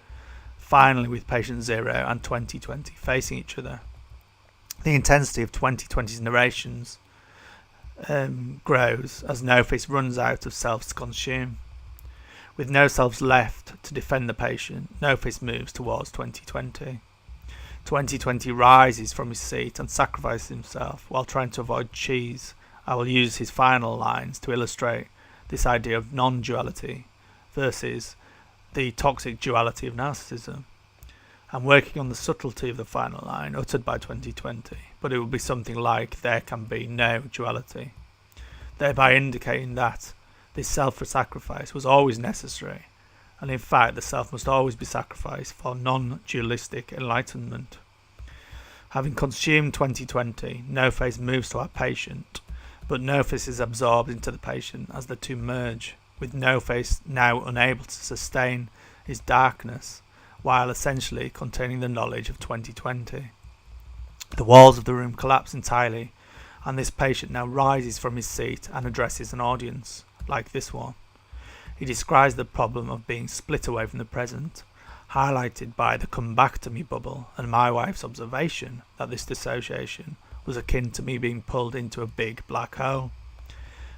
finally with patient 0 and 2020 facing each other. The intensity of 2020's narrations grows as No-Face runs out of selves to consume. With no selves left to defend the patient, No-Face moves towards 2020. 2020 rises from his seat and sacrifices himself while trying to avoid cheese. I will use his final lines to illustrate this idea of non-duality versus the toxic duality of narcissism. I'm working on the subtlety of the final line uttered by 2020, but it will be something like there can be no duality, thereby indicating that this self-sacrifice was always necessary, and in fact the self must always be sacrificed for non-dualistic enlightenment. Having consumed 2020, No-Face moves to our patient, but No-Face is absorbed into the patient as the two merge, with No-Face now unable to sustain his darkness, while essentially containing the knowledge of 2020. The walls of the room collapse entirely, and this patient now rises from his seat and addresses an audience, like this one. He describes the problem of being split away from the present, highlighted by the come back to me bubble and my wife's observation that this dissociation was akin to me being pulled into a big black hole.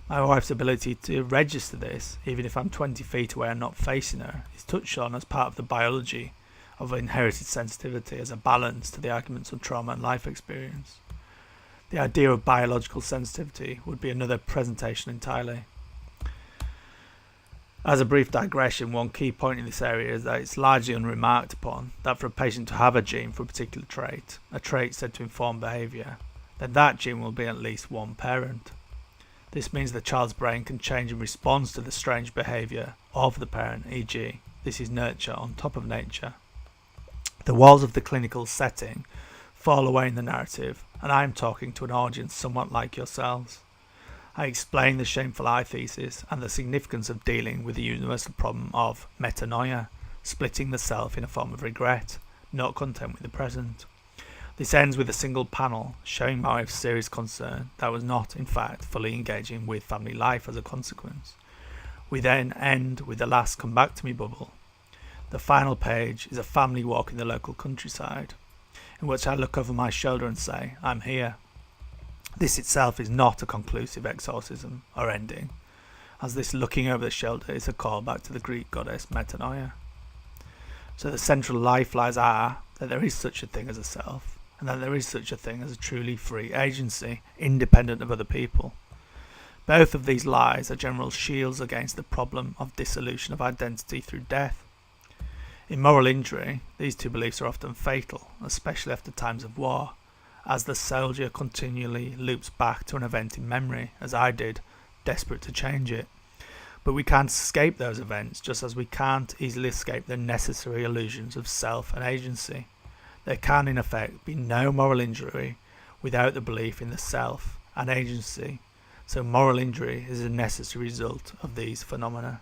My wife's ability to register this, even if I'm 20 feet away and not facing her, is touched on as part of the biology of inherited sensitivity as a balance to the arguments of trauma and life experience. The idea of biological sensitivity would be another presentation entirely. As a brief digression, one key point in this area is that it's largely unremarked upon that for a patient to have a gene for a particular trait, a trait said to inform behaviour, then that gene will be at least one parent. This means the child's brain can change in response to the strange behaviour of the parent, e.g., this is nurture on top of nature. The walls of the clinical setting fall away in the narrative, and I am talking to an audience somewhat like yourselves. I explain the shameful I thesis and the significance of dealing with the universal problem of metanoia, splitting the self in a form of regret, not content with the present. This ends with a single panel showing my wife's serious concern that was not, in fact, fully engaging with family life as a consequence. We then end with the last come back to me bubble. The final page is a family walk in the local countryside, in which I look over my shoulder and say, I'm here. This itself is not a conclusive exorcism or ending, as this looking over the shoulder is a callback to the Greek goddess metanoia. So the central life lies are that there is such a thing as a self, and that there is such a thing as a truly free agency, independent of other people. Both of these lies are general shields against the problem of dissolution of identity through death. In moral injury, these two beliefs are often fatal, especially after times of war, as the soldier continually loops back to an event in memory, as I did, desperate to change it. But we can't escape those events, just as we can't easily escape the necessary illusions of self and agency. There can, in effect, be no moral injury without the belief in the self and agency, so moral injury is a necessary result of these phenomena.